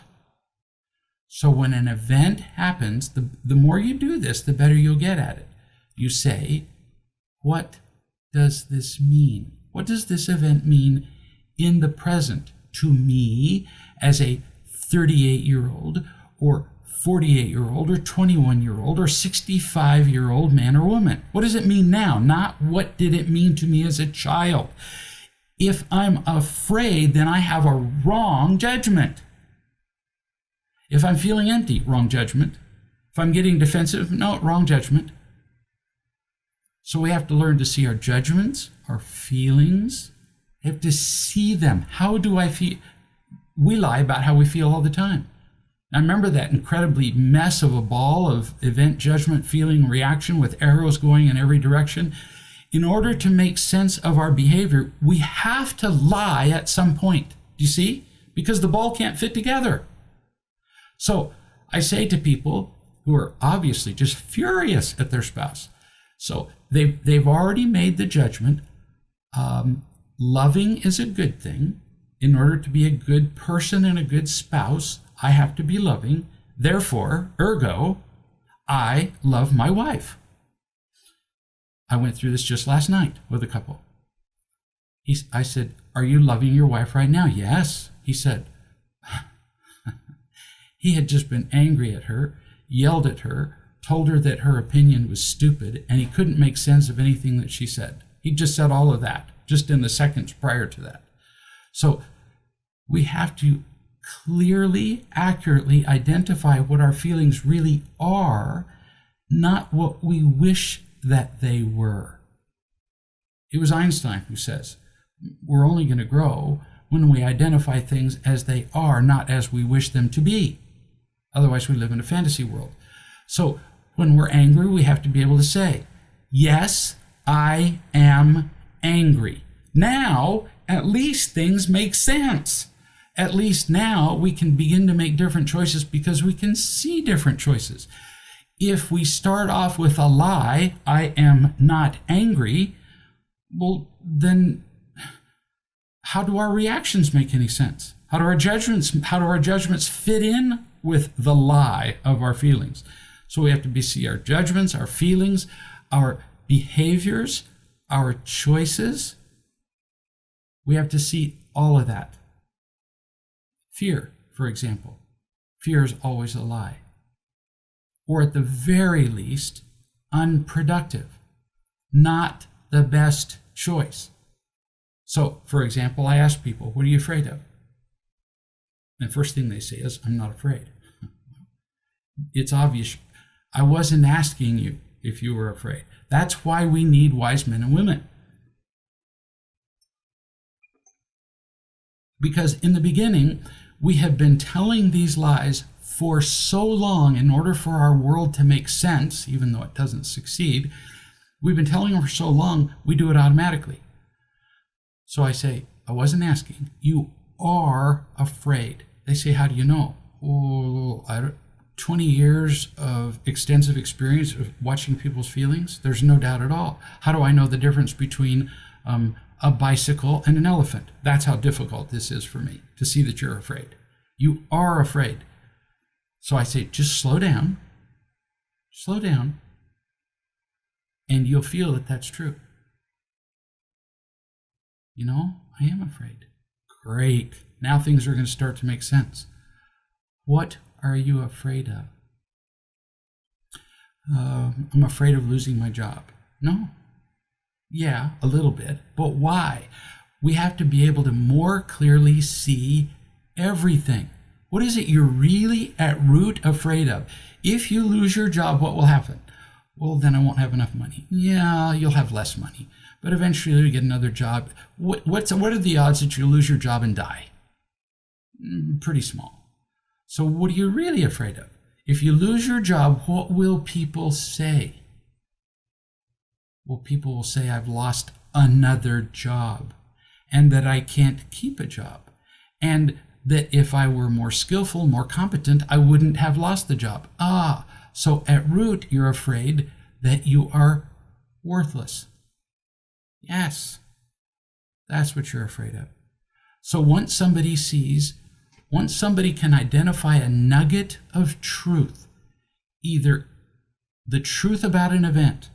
So when an event happens, the more you do this, the better you'll get at it. You say, what does this mean? What does this event mean in the present to me as a 38-year-old or 48-year-old or 21-year-old or 65-year-old man or woman? What does it mean now? Not what did it mean to me as a child? If I'm afraid, then I have a wrong judgment. If I'm feeling empty, wrong judgment. If I'm getting defensive, no, wrong judgment. So we have to learn to see our judgments, our feelings. We have to see them. How do I feel? We lie about how we feel all the time. Now remember that incredibly mess of a ball of event, judgment, feeling, reaction with arrows going in every direction. In order to make sense of our behavior, we have to lie at some point. Do you see? Because the ball can't fit together. So I say to people who are obviously just furious at their spouse, So they've already made the judgment. Loving is a good thing. In order to be a good person and a good spouse, I have to be loving. Therefore, ergo, I love my wife. I went through this just last night with a couple. I said, are you loving your wife right now? Yes. He said, he had just been angry at her, yelled at her, told her that her opinion was stupid, and he couldn't make sense of anything that she said. He just said all of that, just in the seconds prior to that. So we have to clearly, accurately identify what our feelings really are, not what we wish that they were. It was Einstein who says, we're only going to grow when we identify things as they are, not as we wish them to be. Otherwise, we live in a fantasy world. So when we're angry, we have to be able to say, yes, I am angry. Now, at least things make sense. At least now we can begin to make different choices because we can see different choices. If we start off with a lie, I am not angry, well, then how do our reactions make any sense? How do our judgments fit in with the lie of our feelings? So we have to see our judgments, our feelings, our behaviors, our choices. We have to see all of that. Fear, for example. Fear is always a lie. Or at the very least, unproductive. Not the best choice. So, for example, I ask people, what are you afraid of? And the first thing they say is, I'm not afraid. It's obvious. I wasn't asking you if you were afraid. That's why we need wise men and women. Because in the beginning, we have been telling these lies for so long in order for our world to make sense, even though it doesn't succeed. We've been telling them for so long, we do it automatically. So I say, I wasn't asking. You are afraid. They say, how do you know? Oh, 20 years of extensive experience of watching people's feelings. There's no doubt at all. How do I know the difference between a bicycle and an elephant? That's how difficult this is for me, to see that you're afraid. You are afraid. So I say, just slow down, and you'll feel that that's true. You know, I am afraid. Great. Now things are going to start to make sense. What are you afraid of? I'm afraid of losing my job. No. Yeah, a little bit. But why? We have to be able to more clearly see everything. What is it you're really at root afraid of? If you lose your job, what will happen? Well, then I won't have enough money. Yeah, you'll have less money. But eventually you'll get another job. What are the odds that you lose your job and die? Pretty small. So what are you really afraid of? If you lose your job, what will people say? Well, people will say I've lost another job and that I can't keep a job. And that if I were more skillful, more competent, I wouldn't have lost the job. So at root, you're afraid that you are worthless. Yes, that's what you're afraid of. So once somebody can identify a nugget of truth, either the truth about an event,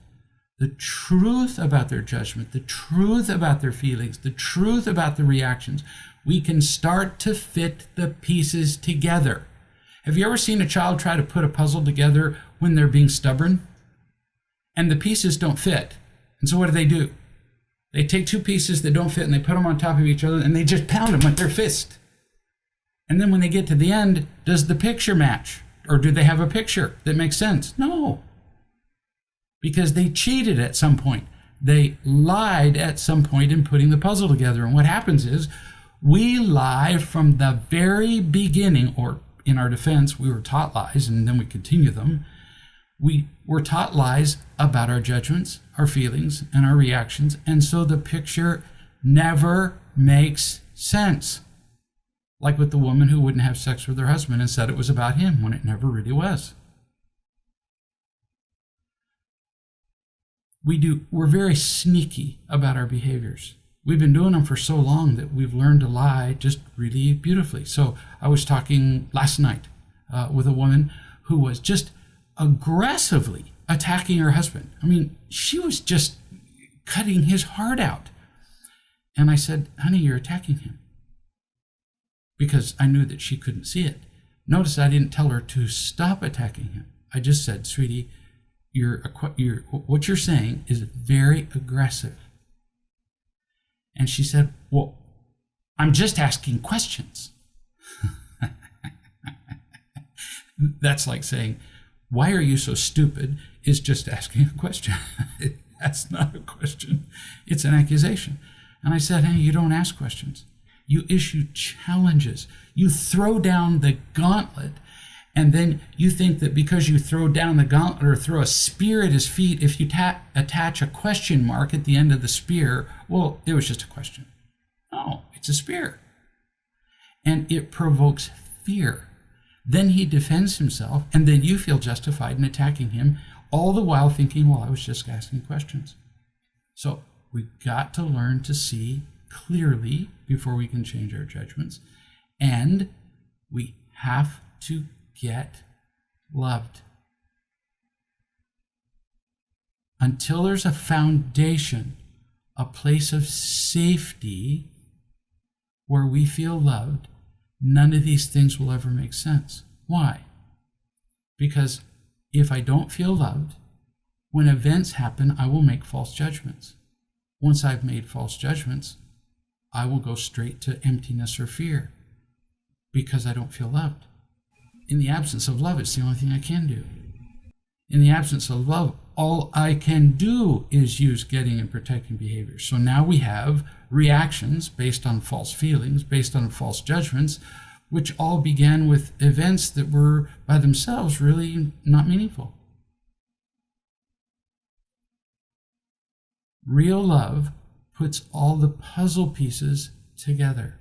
the truth about their judgment, the truth about their feelings, the truth about the reactions, we can start to fit the pieces together. Have you ever seen a child try to put a puzzle together when they're being stubborn? And the pieces don't fit. And so what do? They take two pieces that don't fit and they put them on top of each other and they just pound them with their fist. And then when they get to the end, does the picture match? Or do they have a picture that makes sense? No. Because they cheated at some point. They lied at some point in putting the puzzle together. And what happens is we lie from the very beginning, or in our defense, we were taught lies and then we continue them. We were taught lies about our judgments, our feelings, and our reactions. And so the picture never makes sense. Like with the woman who wouldn't have sex with her husband and said it was about him when it never really was. we're very sneaky about our behaviors. We've been doing them for so long that we've learned to lie just really beautifully. So I was talking last night with a woman who was just aggressively attacking her husband. I mean, she was just cutting his heart out. And I said, honey, you're attacking him. Because I knew that she couldn't see it. Notice I didn't tell her to stop attacking him. I just said, sweetie, what you're saying is very aggressive. And she said, well, I'm just asking questions. That's like saying, why are you so stupid? Is just asking a question. That's not a question. It's an accusation. And I said, hey, you don't ask questions. You issue challenges. You throw down the gauntlet, and then you think that because you throw down the gauntlet or throw a spear at his feet, if you attach a question mark at the end of the spear, well, it was just a question. No, it's a spear. And it provokes fear. Then he defends himself, and then you feel justified in attacking him, all the while thinking, well, I was just asking questions. So we've got to learn to see clearly before we can change our judgments. And we have to get loved. Until there's a foundation, a place of safety where we feel loved, none of these things will ever make sense. Why? Because if I don't feel loved, when events happen, I will make false judgments. Once I've made false judgments, I will go straight to emptiness or fear because I don't feel loved. In the absence of love, it's the only thing I can do. In the absence of love, all I can do is use getting and protecting behavior. So now we have reactions based on false feelings, based on false judgments, which all began with events that were by themselves really not meaningful. Real love puts all the puzzle pieces together.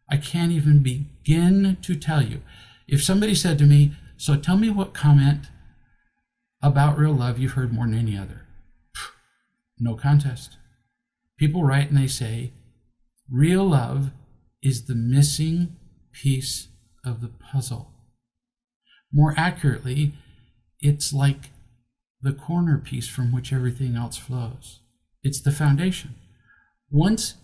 I can't even begin to tell you. If somebody said to me, so tell me what comment about real love you've heard more than any other. No contest. People write and they say, real love is the missing piece of the puzzle. More accurately, it's like the corner piece from which everything else flows. It's the foundation. Once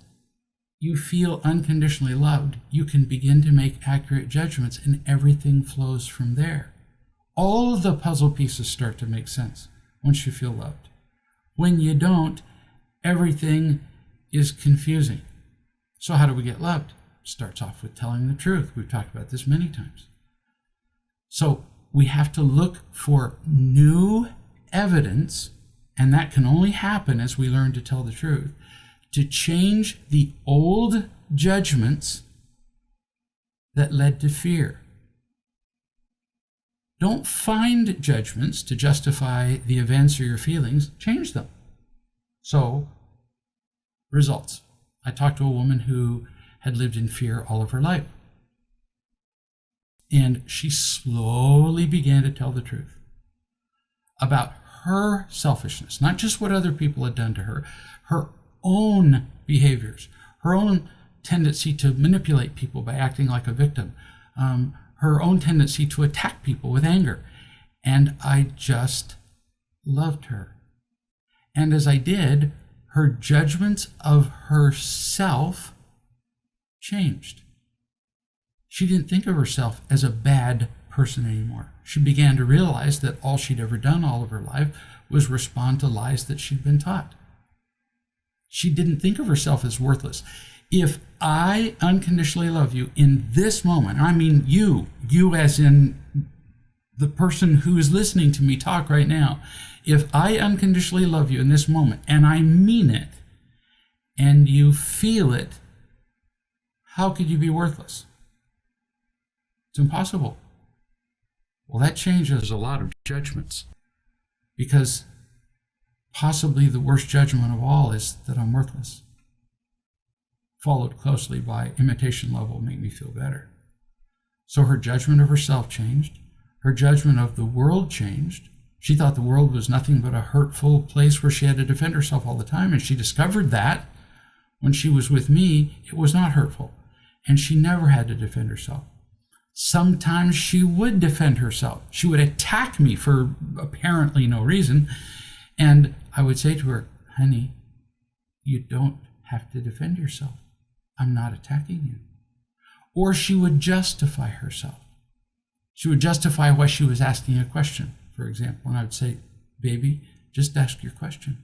you feel unconditionally loved, you can begin to make accurate judgments and everything flows from there. All of the puzzle pieces start to make sense once you feel loved. When you don't, everything is confusing. So how do we get loved? Starts off with telling the truth. We've talked about this many times. So we have to look for new evidence, and that can only happen as we learn to tell the truth, to change the old judgments that led to fear. Don't find judgments to justify the events or your feelings, change them. So, results. I talked to a woman who had lived in fear all of her life. And she slowly began to tell the truth about her selfishness, not just what other people had done to her, her own behaviors, her own tendency to manipulate people by acting like a victim, her own tendency to attack people with anger. And I just loved her. And as I did, her judgments of herself changed. She didn't think of herself as a bad person anymore. She began to realize that all she'd ever done all of her life was respond to lies that she'd been taught. She didn't think of herself as worthless. If I unconditionally love you in this moment, I mean you as in the person who is listening to me talk right now, if I unconditionally love you in this moment, and I mean it, and you feel it, how could you be worthless? It's impossible. Well, that changes a lot of judgments, because possibly the worst judgment of all is that I'm worthless, followed closely by imitation love will make me feel better. So her judgment of herself changed, her judgment of the world changed, She thought the world was nothing but a hurtful place where she had to defend herself all the time. And she discovered that when she was with me, it was not hurtful. And she never had to defend herself. Sometimes she would defend herself. She would attack me for apparently no reason. And I would say to her, honey, you don't have to defend yourself. I'm not attacking you. Or she would justify herself. She would justify why she was asking a question, for example. And I would say, baby, just ask your question.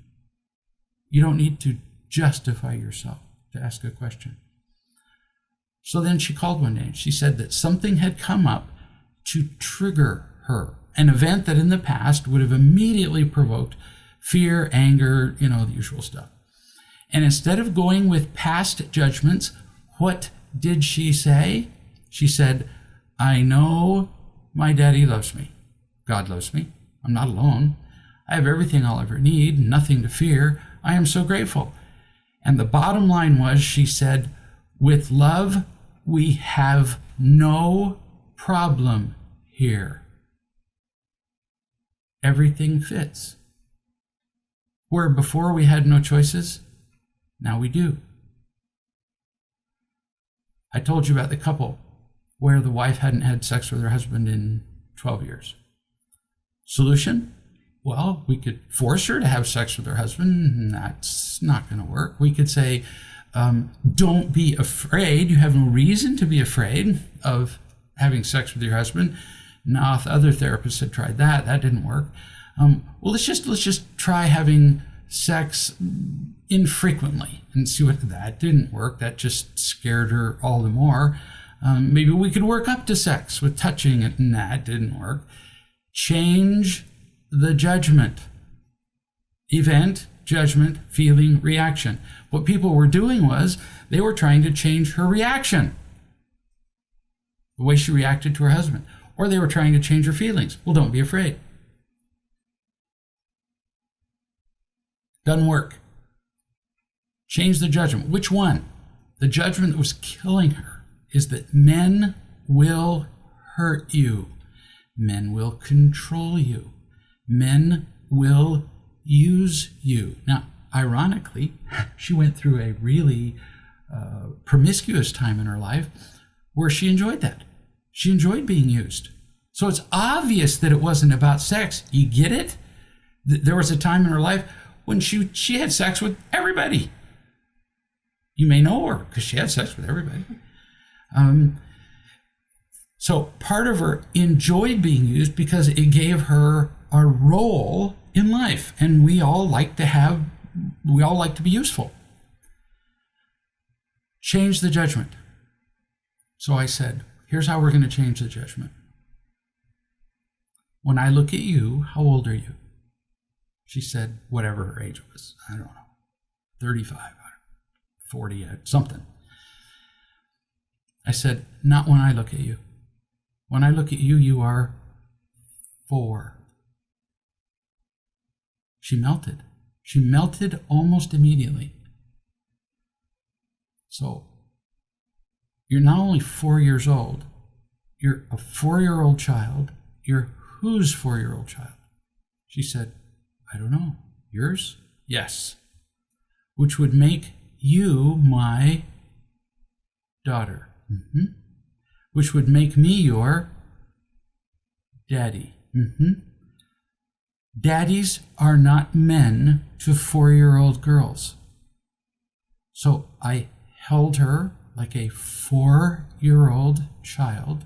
You don't need to justify yourself to ask a question. So then she called one day and she said that something had come up to trigger her, an event that in the past would have immediately provoked fear, anger, the usual stuff. And instead of going with past judgments, what did she say? She said, I know my daddy loves me. God loves me. I'm not alone. I have everything I'll ever need, nothing to fear. I am so grateful. And the bottom line was, she said, with love, we have no problem here. Everything fits. Where before we had no choices, now we do. I told you about the couple where the wife hadn't had sex with her husband in 12 years. Solution? Well, we could force her to have sex with her husband. That's not going to work. We could say, don't be afraid. You have no reason to be afraid of having sex with your husband. Now, if other therapists had tried that, that didn't work. Well, let's just try having sex infrequently and see what. That didn't work. That just scared her all the more. Maybe we could work up to sex with touching it, and that didn't work. Change the judgment. Event, judgment, feeling, reaction. What people were doing was they were trying to change her reaction, the way she reacted to her husband, or they were trying to change her feelings. Well, don't be afraid. Doesn't work. Change the judgment. Which one? The judgment that was killing her is that men will hurt you. Men will control you. Men will use you. Now, ironically, she went through a really promiscuous time in her life where she enjoyed that. She enjoyed being used. So it's obvious that it wasn't about sex. You get it? There was a time in her life when she had sex with everybody. You may know her because she had sex with everybody. So part of her enjoyed being used because it gave her a role in life. And we all like to be useful. Change the judgment. So I said, here's how we're going to change the judgment. When I look at you, how old are you? She said, whatever her age was. I don't know, 35, 40, something. I said, not when I look at you. When I look at you, you are 4. She melted. She melted almost immediately. So you're not only 4 years old, you're a 4-year-old child. You're whose 4-year-old child? She said, I don't know. Yours? Yes. Which would make you my daughter. Mm-hmm. Which would make me your daddy. Mm-hmm. Daddies are not men to 4-year-old girls. So I held her like a 4-year-old child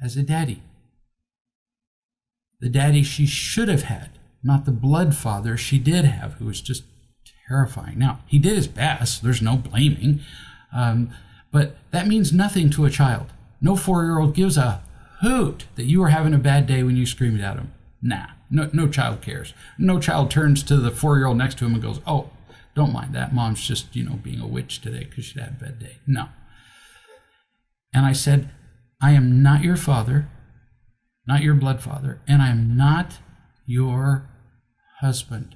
as a daddy. The daddy she should have had, not the blood father she did have, who was just terrifying. Now, he did his best. There's no blaming. But that means nothing to a child. No 4-year-old gives a hoot that you were having a bad day when you screamed at him. Nah, no child cares. No child turns to the 4-year-old next to him and goes, oh, don't mind that. Mom's just, being a witch today because she had a bad day. No. And I said, I am not your father, not your blood father, and I am not your husband.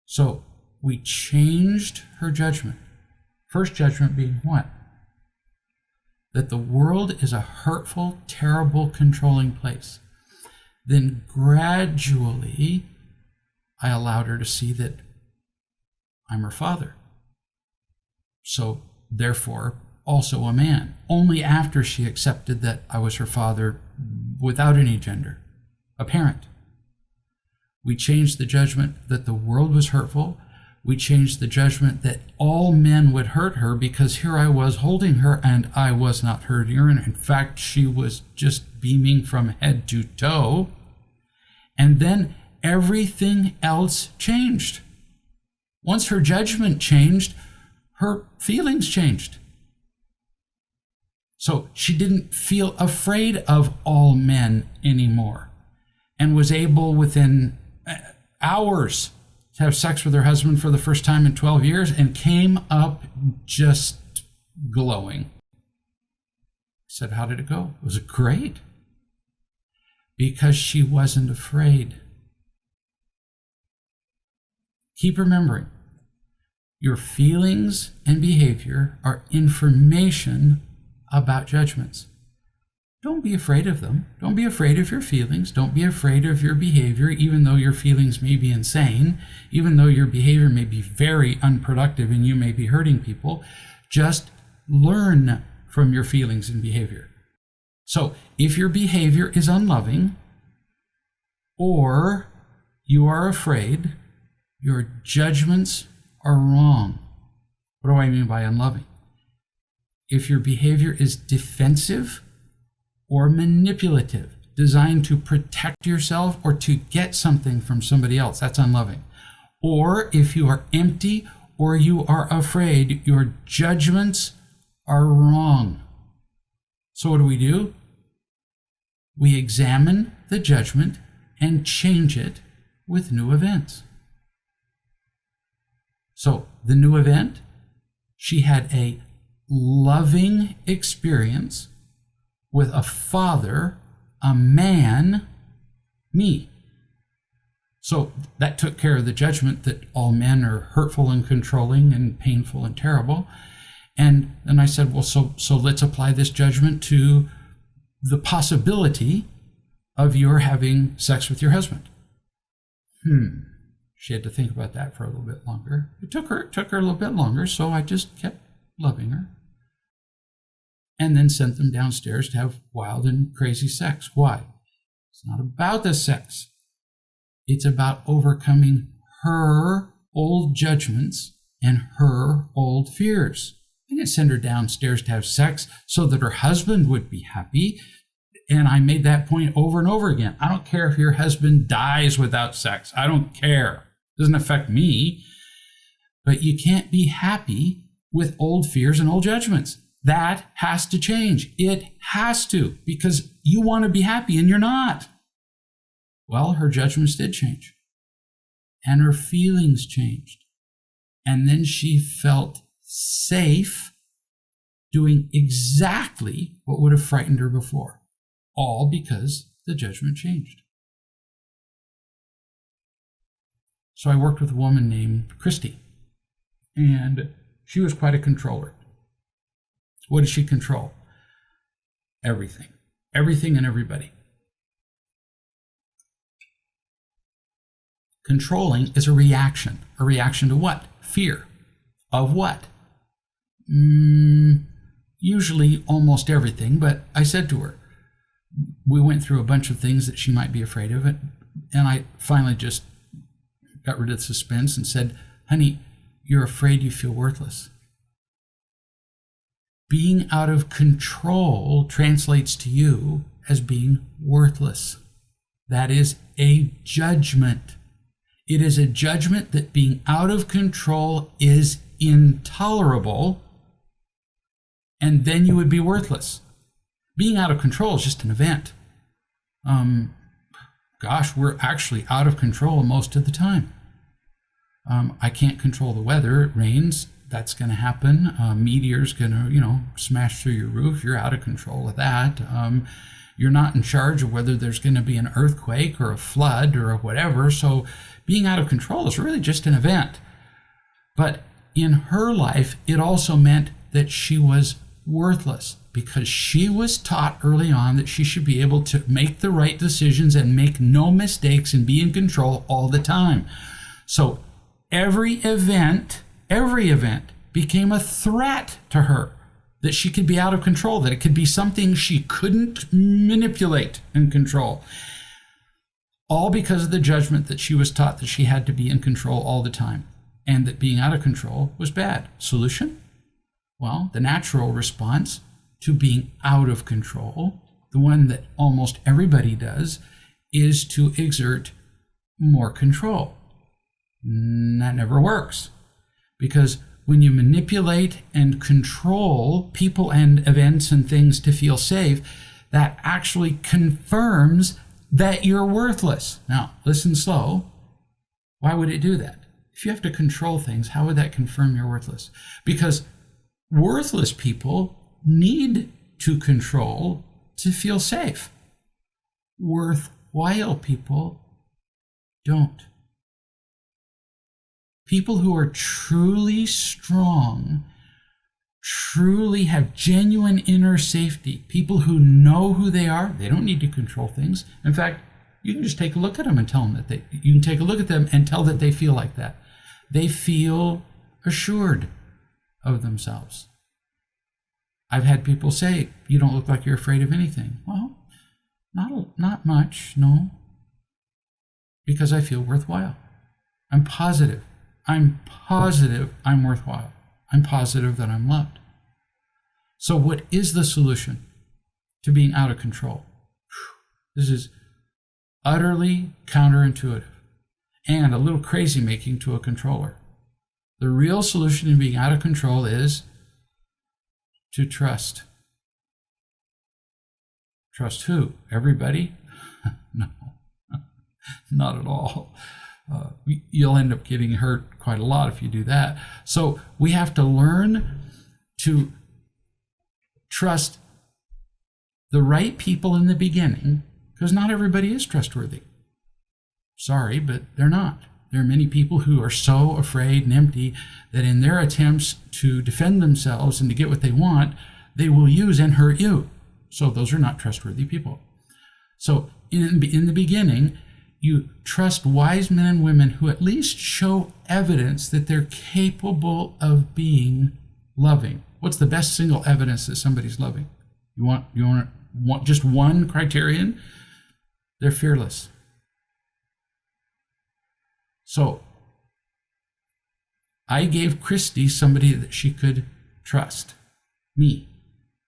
So we changed her judgment. First judgment being what? That the world is a hurtful, terrible, controlling place. then gradually I allowed her to see that I'm her father. So therefore, also a man. Only after she accepted that I was her father without any gender, a parent. We changed the judgment that the world was hurtful. We changed the judgment that all men would hurt her, because here I was holding her and I was not hurting her. And in fact, she was just beaming from head to toe. And then everything else changed. Once her judgment changed, her feelings changed. So she didn't feel afraid of all men anymore, and was able within hours to have sex with her husband for the first time in 12 years and came up just glowing. I said, how did it go? It was great. Because she wasn't afraid. Keep remembering, your feelings and behavior are information about judgments. Don't be afraid of them. Don't be afraid of your feelings. Don't be afraid of your behavior, even though your feelings may be insane, even though your behavior may be very unproductive and you may be hurting people. Just learn from your feelings and behavior. So if your behavior is unloving or you are afraid, your judgments are wrong. What do I mean by unloving? If your behavior is defensive or manipulative, designed to protect yourself or to get something from somebody else, that's unloving. Or if you are empty or you are afraid, your judgments are wrong. So what do? We examine the judgment and change it with new events. So the new event, she had a loving experience with a father, a man, me. So that took care of the judgment that all men are hurtful and controlling and painful and terrible. And then I said, well, so let's apply this judgment to the possibility of your having sex with your husband. She had to think about that for a little bit longer. It took her a little bit longer, so I just kept loving her. And then sent them downstairs to have wild and crazy sex. Why? It's not about the sex. It's about overcoming her old judgments and her old fears. I didn't send her downstairs to have sex so that her husband would be happy. And I made that point over and over again. I don't care if your husband dies without sex. I don't care. It doesn't affect me. But you can't be happy with old fears and old judgments. That has to change. It has to, because you want to be happy and you're not. Well, her judgments did change. And her feelings changed. And then she felt safe doing exactly what would have frightened her before. All because the judgment changed. So I worked with a woman named Christy. And she was quite a controller. What does she control? Everything. Everything and everybody. Controlling is a reaction. A reaction to what? Fear. Of what? Usually almost everything, but I said to her, we went through a bunch of things that she might be afraid of, and I finally just got rid of the suspense and said, honey, you're afraid you feel worthless. Being out of control translates to you as being worthless. That is a judgment. It is a judgment that being out of control is intolerable, and then you would be worthless. Being out of control is just an event. We're actually out of control most of the time. I can't control the weather. It rains. That's going to happen. Meteor's going to, smash through your roof. You're out of control of that. You're not in charge of whether there's going to be an earthquake or a flood or whatever. So being out of control is really just an event. But in her life, it also meant that she was worthless. because she was taught early on that she should be able to make the right decisions and make no mistakes and be in control all the time. So every event became a threat to her, that she could be out of control, that it could be something she couldn't manipulate and control. All because of the judgment that she was taught that she had to be in control all the time, and that being out of control was bad. Solution? Well, the natural response to being out of control, the one that almost everybody does, is to exert more control. That never works, because when you manipulate and control people and events and things to feel safe, that actually confirms that you're worthless. Now, listen slow. Why would it do that? If you have to control things, how would that confirm you're worthless? Because worthless people need to control to feel safe. Worthwhile people don't. People who are truly strong, truly have genuine inner safety, people who know who they are, they don't need to control things. In fact, you can just take a look at them and tell them that you can take a look at them and tell that they feel like that. They feel assured of themselves. I've had people say, you don't look like you're afraid of anything. Well, not much, no. Because I feel worthwhile. I'm positive I'm worthwhile. I'm positive that I'm loved. So what is the solution to being out of control? This is utterly counterintuitive and a little crazy making to a controller. The real solution to being out of control is to trust. Trust who? Everybody? No, not at all. You'll end up getting hurt quite a lot if you do that. So we have to learn to trust the right people in the beginning, because not everybody is trustworthy. Sorry, but they're not. There are many people who are so afraid and empty that in their attempts to defend themselves and to get what they want, they will use and hurt you. So those are not trustworthy people. So in the beginning, you trust wise men and women who at least show evidence that they're capable of being loving. What's the best single evidence that somebody's loving? You want just one criterion? They're fearless. So I gave Christy somebody that she could trust, me,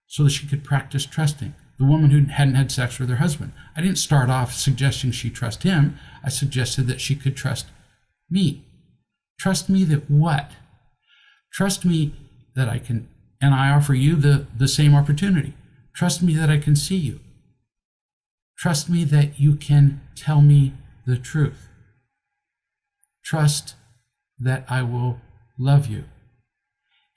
so that she could practice trusting. The woman who hadn't had sex with her husband. I didn't start off suggesting she trust him. I suggested that she could trust me. Trust me that what? Trust me that I can, and I offer you the same opportunity. Trust me that I can see you. Trust me that you can tell me the truth. Trust that I will love you.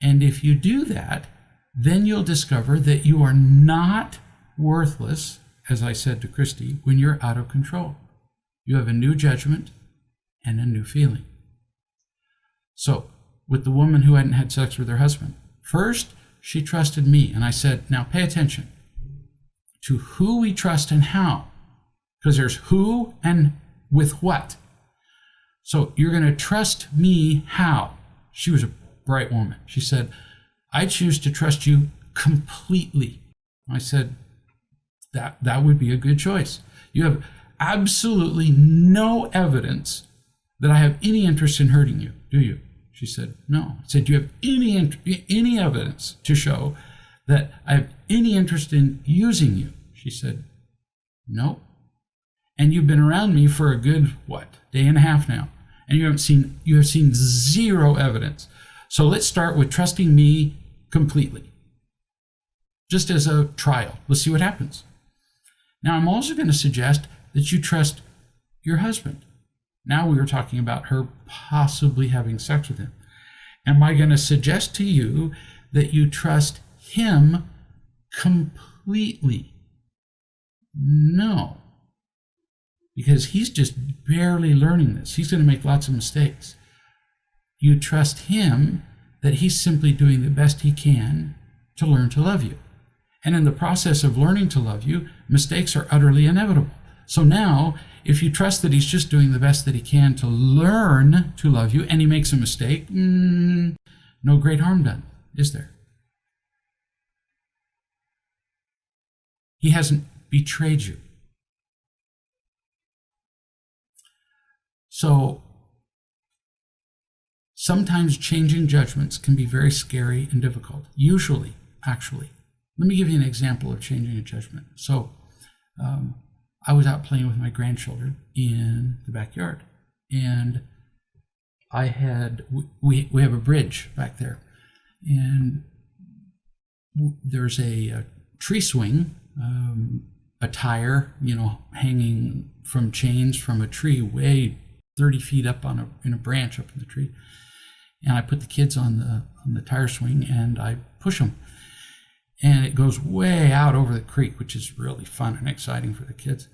And if you do that, then you'll discover that you are not worthless, as I said to Christy, when you're out of control. You have a new judgment and a new feeling. So, with the woman who hadn't had sex with her husband, first, she trusted me. And I said, now pay attention to who we trust and how. Because there's who and with what. So you're going to trust me how? She was a bright woman. She said, I choose to trust you completely. I said, that would be a good choice. You have absolutely no evidence that I have any interest in hurting you, do you? She said, no. I said, do you have any evidence to show that I have any interest in using you? She said, no. And you've been around me for a good, day and a half now. And you have seen zero evidence. So let's start with trusting me completely. Just as a trial. Let's see what happens. Now, I'm also going to suggest that you trust your husband. Now we were talking about her possibly having sex with him. Am I going to suggest to you that you trust him completely? No. Because he's just barely learning this. He's going to make lots of mistakes. You trust him that he's simply doing the best he can to learn to love you. And in the process of learning to love you, mistakes are utterly inevitable. So now, if you trust that he's just doing the best that he can to learn to love you, and he makes a mistake, no great harm done, is there? He hasn't betrayed you. So sometimes changing judgments can be very scary and difficult. Usually, actually. Let me give you an example of changing a judgment. So I was out playing with my grandchildren in the backyard, and we have a bridge back there, and there's a tree swing, a tire, hanging from chains from a tree way 30 feet up in a branch up in the tree. And I put the kids on the tire swing, and I push them. And it goes way out over the creek, which is really fun and exciting for the kids.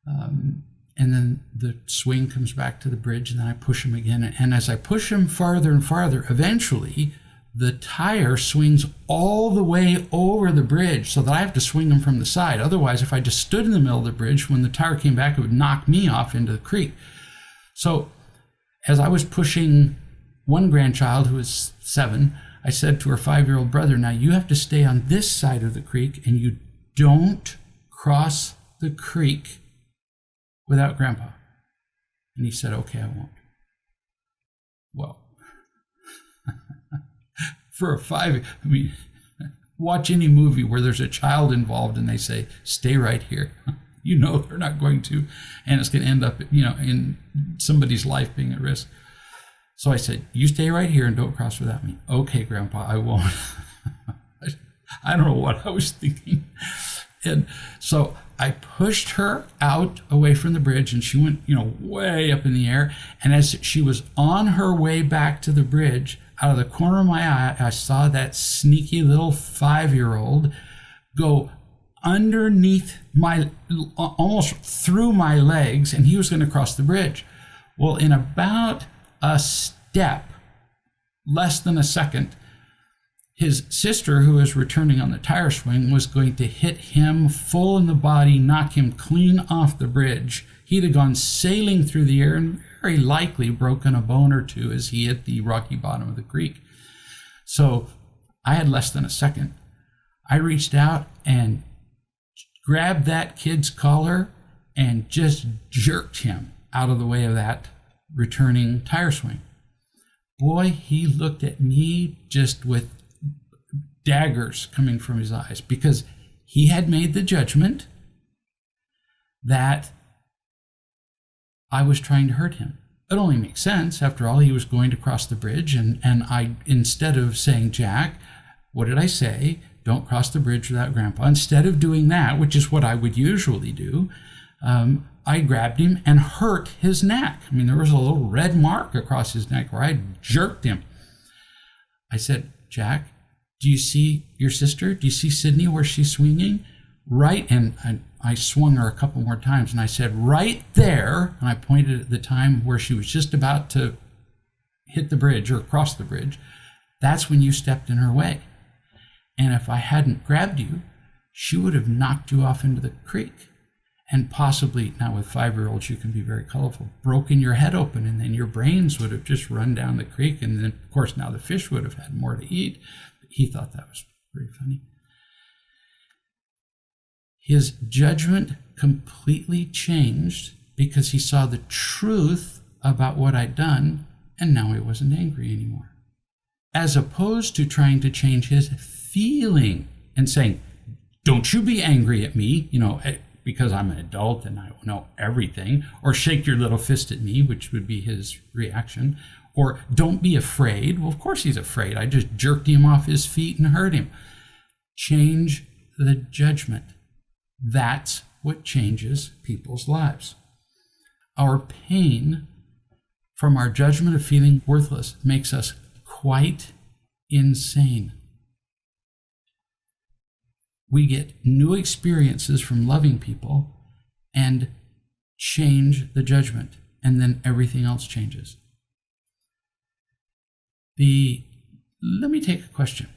And then the swing comes back to the bridge, and then I push them again. And as I push them farther and farther, eventually the tire swings all the way over the bridge so that I have to swing them from the side. Otherwise, if I just stood in the middle of the bridge, when the tire came back, it would knock me off into the creek. So as I was pushing one grandchild who was 7, I said to her 5-year-old brother, now you have to stay on this side of the creek, and you don't cross the creek without Grandpa. And he said, okay, I won't. Well, for a 5, watch any movie where there's a child involved and they say, stay right here. They're not going to, and it's going to end up, in somebody's life being at risk. So I said, you stay right here and don't cross without me. Okay, Grandpa, I won't. I don't know what I was thinking. And so I pushed her out away from the bridge, and she went, way up in the air. And as she was on her way back to the bridge, out of the corner of my eye, I saw that sneaky little 5-year-old go underneath almost through my legs, and he was going to cross the bridge. Well, in about a step, less than a second, his sister, who was returning on the tire swing, was going to hit him full in the body, knock him clean off the bridge. He'd have gone sailing through the air and very likely broken a bone or two as he hit the rocky bottom of the creek. So I had less than a second. I reached out and grabbed that kid's collar and just jerked him out of the way of that returning tire swing. Boy, he looked at me just with daggers coming from his eyes, because he had made the judgment that I was trying to hurt him. It only makes sense. After all, he was going to cross the bridge, and I, instead of saying, Jack, what did I say? Don't cross the bridge without Grandpa. Instead of doing that, which is what I would usually do, I grabbed him and hurt his neck. There was a little red mark across his neck where I jerked him. I said, Jack, do you see your sister? Do you see Sydney where she's swinging? Right, and I swung her a couple more times, and I said, right there, and I pointed at the time where she was just about to hit the bridge or cross the bridge. That's when you stepped in her way. And if I hadn't grabbed you, she would have knocked you off into the creek. And possibly, now with 5-year-olds, you can be very colorful, broken your head open, and then your brains would have just run down the creek. And then, of course, now the fish would have had more to eat. But he thought that was pretty funny. His judgment completely changed because he saw the truth about what I'd done, and now he wasn't angry anymore. As opposed to trying to change his feeling and saying, don't you be angry at me, because I'm an adult and I know everything, or shake your little fist at me, which would be his reaction, or don't be afraid. Well, of course he's afraid. I just jerked him off his feet and hurt him. Change the judgment. That's what changes people's lives. Our pain from our judgment of feeling worthless makes us quite insane. We get new experiences from loving people and change the judgment, and then everything else changes. Let me take a question.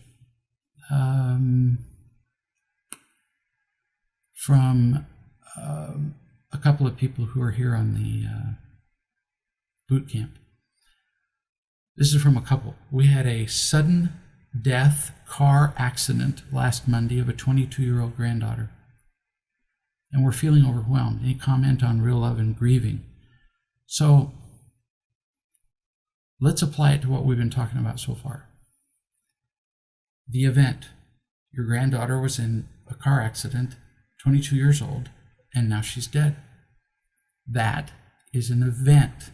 from a couple of people who are here on the boot camp. This is from a couple. We had a sudden death car accident last Monday of a 22-year-old granddaughter. And we're feeling overwhelmed. Any comment on real love and grieving? So let's apply it to what we've been talking about so far. The event. Your granddaughter was in a car accident, 22 years old, and now she's dead. That is an event.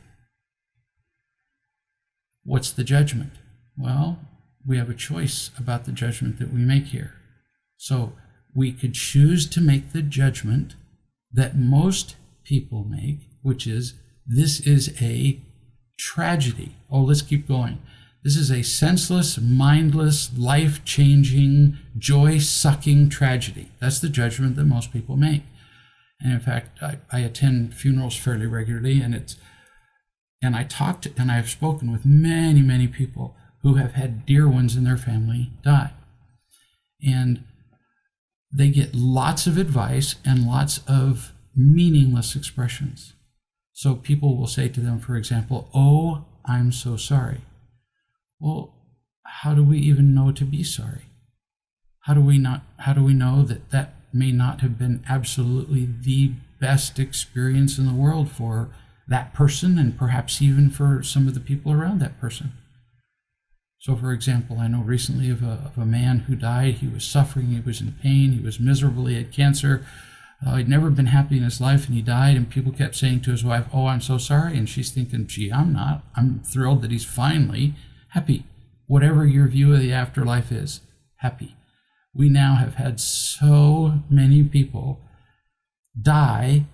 What's the judgment? Well, we have a choice about the judgment that we make here. So we could choose to make the judgment that most people make, which is, this is a tragedy. Oh, let's keep going. This is a senseless, mindless, life-changing, joy-sucking tragedy. That's the judgment that most people make. And in fact, I attend funerals fairly regularly, and I've spoken with many, many people who have had dear ones in their family die. And they get lots of advice and lots of meaningless expressions. So people will say to them, for example, "Oh, I'm so sorry." Well, how do we even know to be sorry? How do we know that may not have been absolutely the best experience in the world for that person, and perhaps even for some of the people around that person? So, for example, I know recently of a man who died. He was suffering, he was in pain, he was miserable, he had cancer. He'd never been happy in his life, and he died, and people kept saying to his wife, "Oh, I'm so sorry." And she's thinking, "Gee, I'm not. I'm thrilled that he's finally happy." Whatever your view of the afterlife is, happy. We now have had so many people die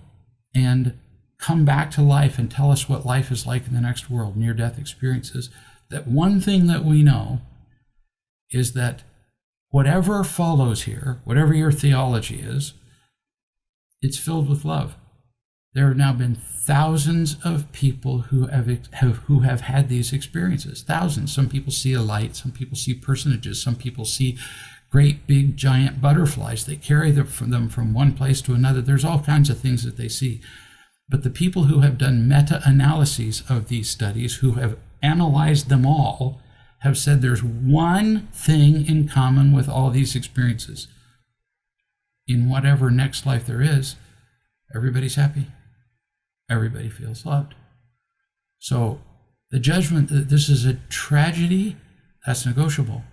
and come back to life and tell us what life is like in the next world, near-death experiences, that one thing that we know is that whatever follows here, whatever your theology is, it's filled with love. There have now been thousands of people who have had these experiences. Thousands. Some people see a light, some people see personages, some people see great big giant butterflies. They carry them from one place to another. There's all kinds of things that they see. But the people who have done meta-analyses of these studies, who have analyzed them all, have said there's one thing in common with all these experiences. In whatever next life there is, everybody's happy. Everybody feels loved. So the judgment that this is a tragedy, that's negotiable.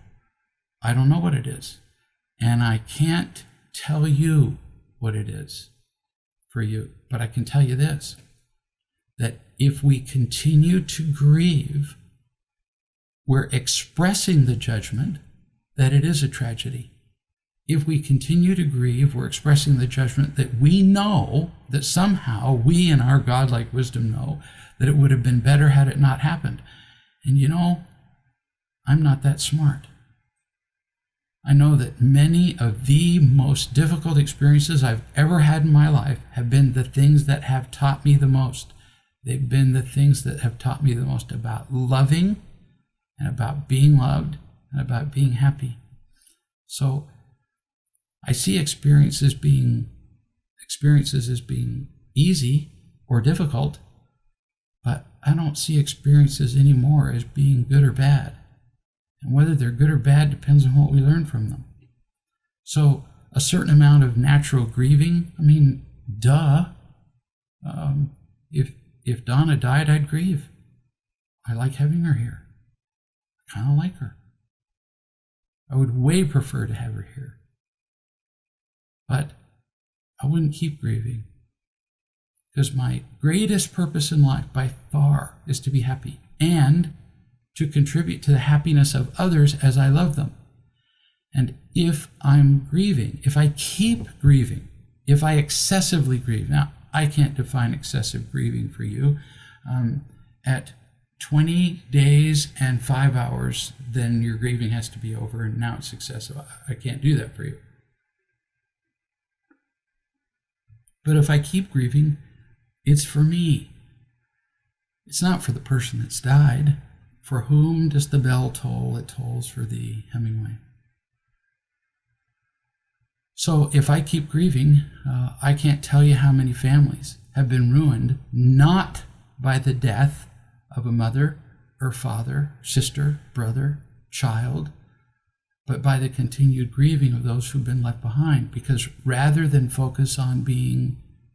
I don't know what it is. And I can't tell you what it is for you. But I can tell you this, that if we continue to grieve, we're expressing the judgment that it is a tragedy. If we continue to grieve, we're expressing the judgment that we know, that somehow we in our godlike wisdom know that it would have been better had it not happened. And you know, I'm not that smart. I know that many of the most difficult experiences I've ever had in my life have been the things that have taught me the most. They've been the things that have taught me the most about loving and about being loved and about being happy. So I see experiences as being easy or difficult, but I don't see experiences anymore as being good or bad. And whether they're good or bad depends on what we learn from them. So a certain amount of natural grieving, I mean, duh. If Donna died, I'd grieve. I like having her here. I kind of like her. I would way prefer to have her here. But I wouldn't keep grieving, because my greatest purpose in life by far is to be happy and to contribute to the happiness of others as I love them. And if I'm grieving, if I keep grieving, if I excessively grieve, now I can't define excessive grieving for you, at 20 days and 5 hours, then your grieving has to be over, and now it's excessive. I can't do that for you. But if I keep grieving, it's for me. It's not for the person that's died. For whom does the bell toll? It tolls for thee, Hemingway. So if I keep grieving, I can't tell you how many families have been ruined, not by the death of a mother or father, sister, brother, child, but by the continued grieving of those who've been left behind. Because rather than focus on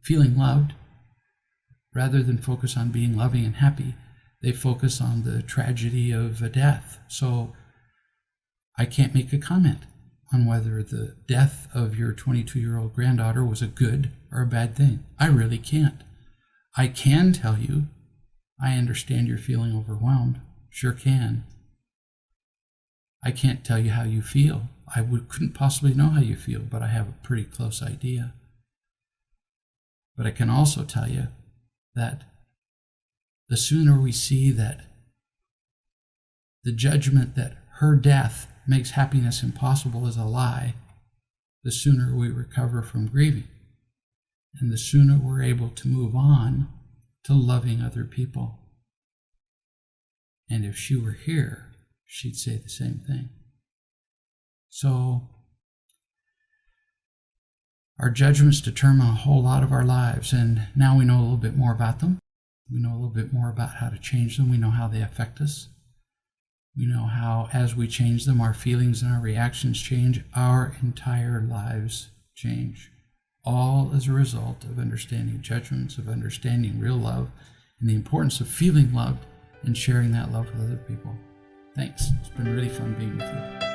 feeling loved, rather than focus on being loving and happy, they focus on the tragedy of a death. So I can't make a comment on whether the death of your 22-year-old granddaughter was a good or a bad thing. I really can't. I can tell you, I understand you're feeling overwhelmed. Sure can. I can't tell you how you feel. I couldn't possibly know how you feel, but I have a pretty close idea. But I can also tell you that the sooner we see that the judgment that her death makes happiness impossible is a lie, the sooner we recover from grieving, and the sooner we're able to move on to loving other people. And if she were here, she'd say the same thing. So our judgments determine a whole lot of our lives, and now we know a little bit more about them. We know a little bit more about how to change them. We know how they affect us. We know how, as we change them, our feelings and our reactions change. Our entire lives change. All as a result of understanding judgments, of understanding real love, and the importance of feeling loved and sharing that love with other people. Thanks. It's been really fun being with you.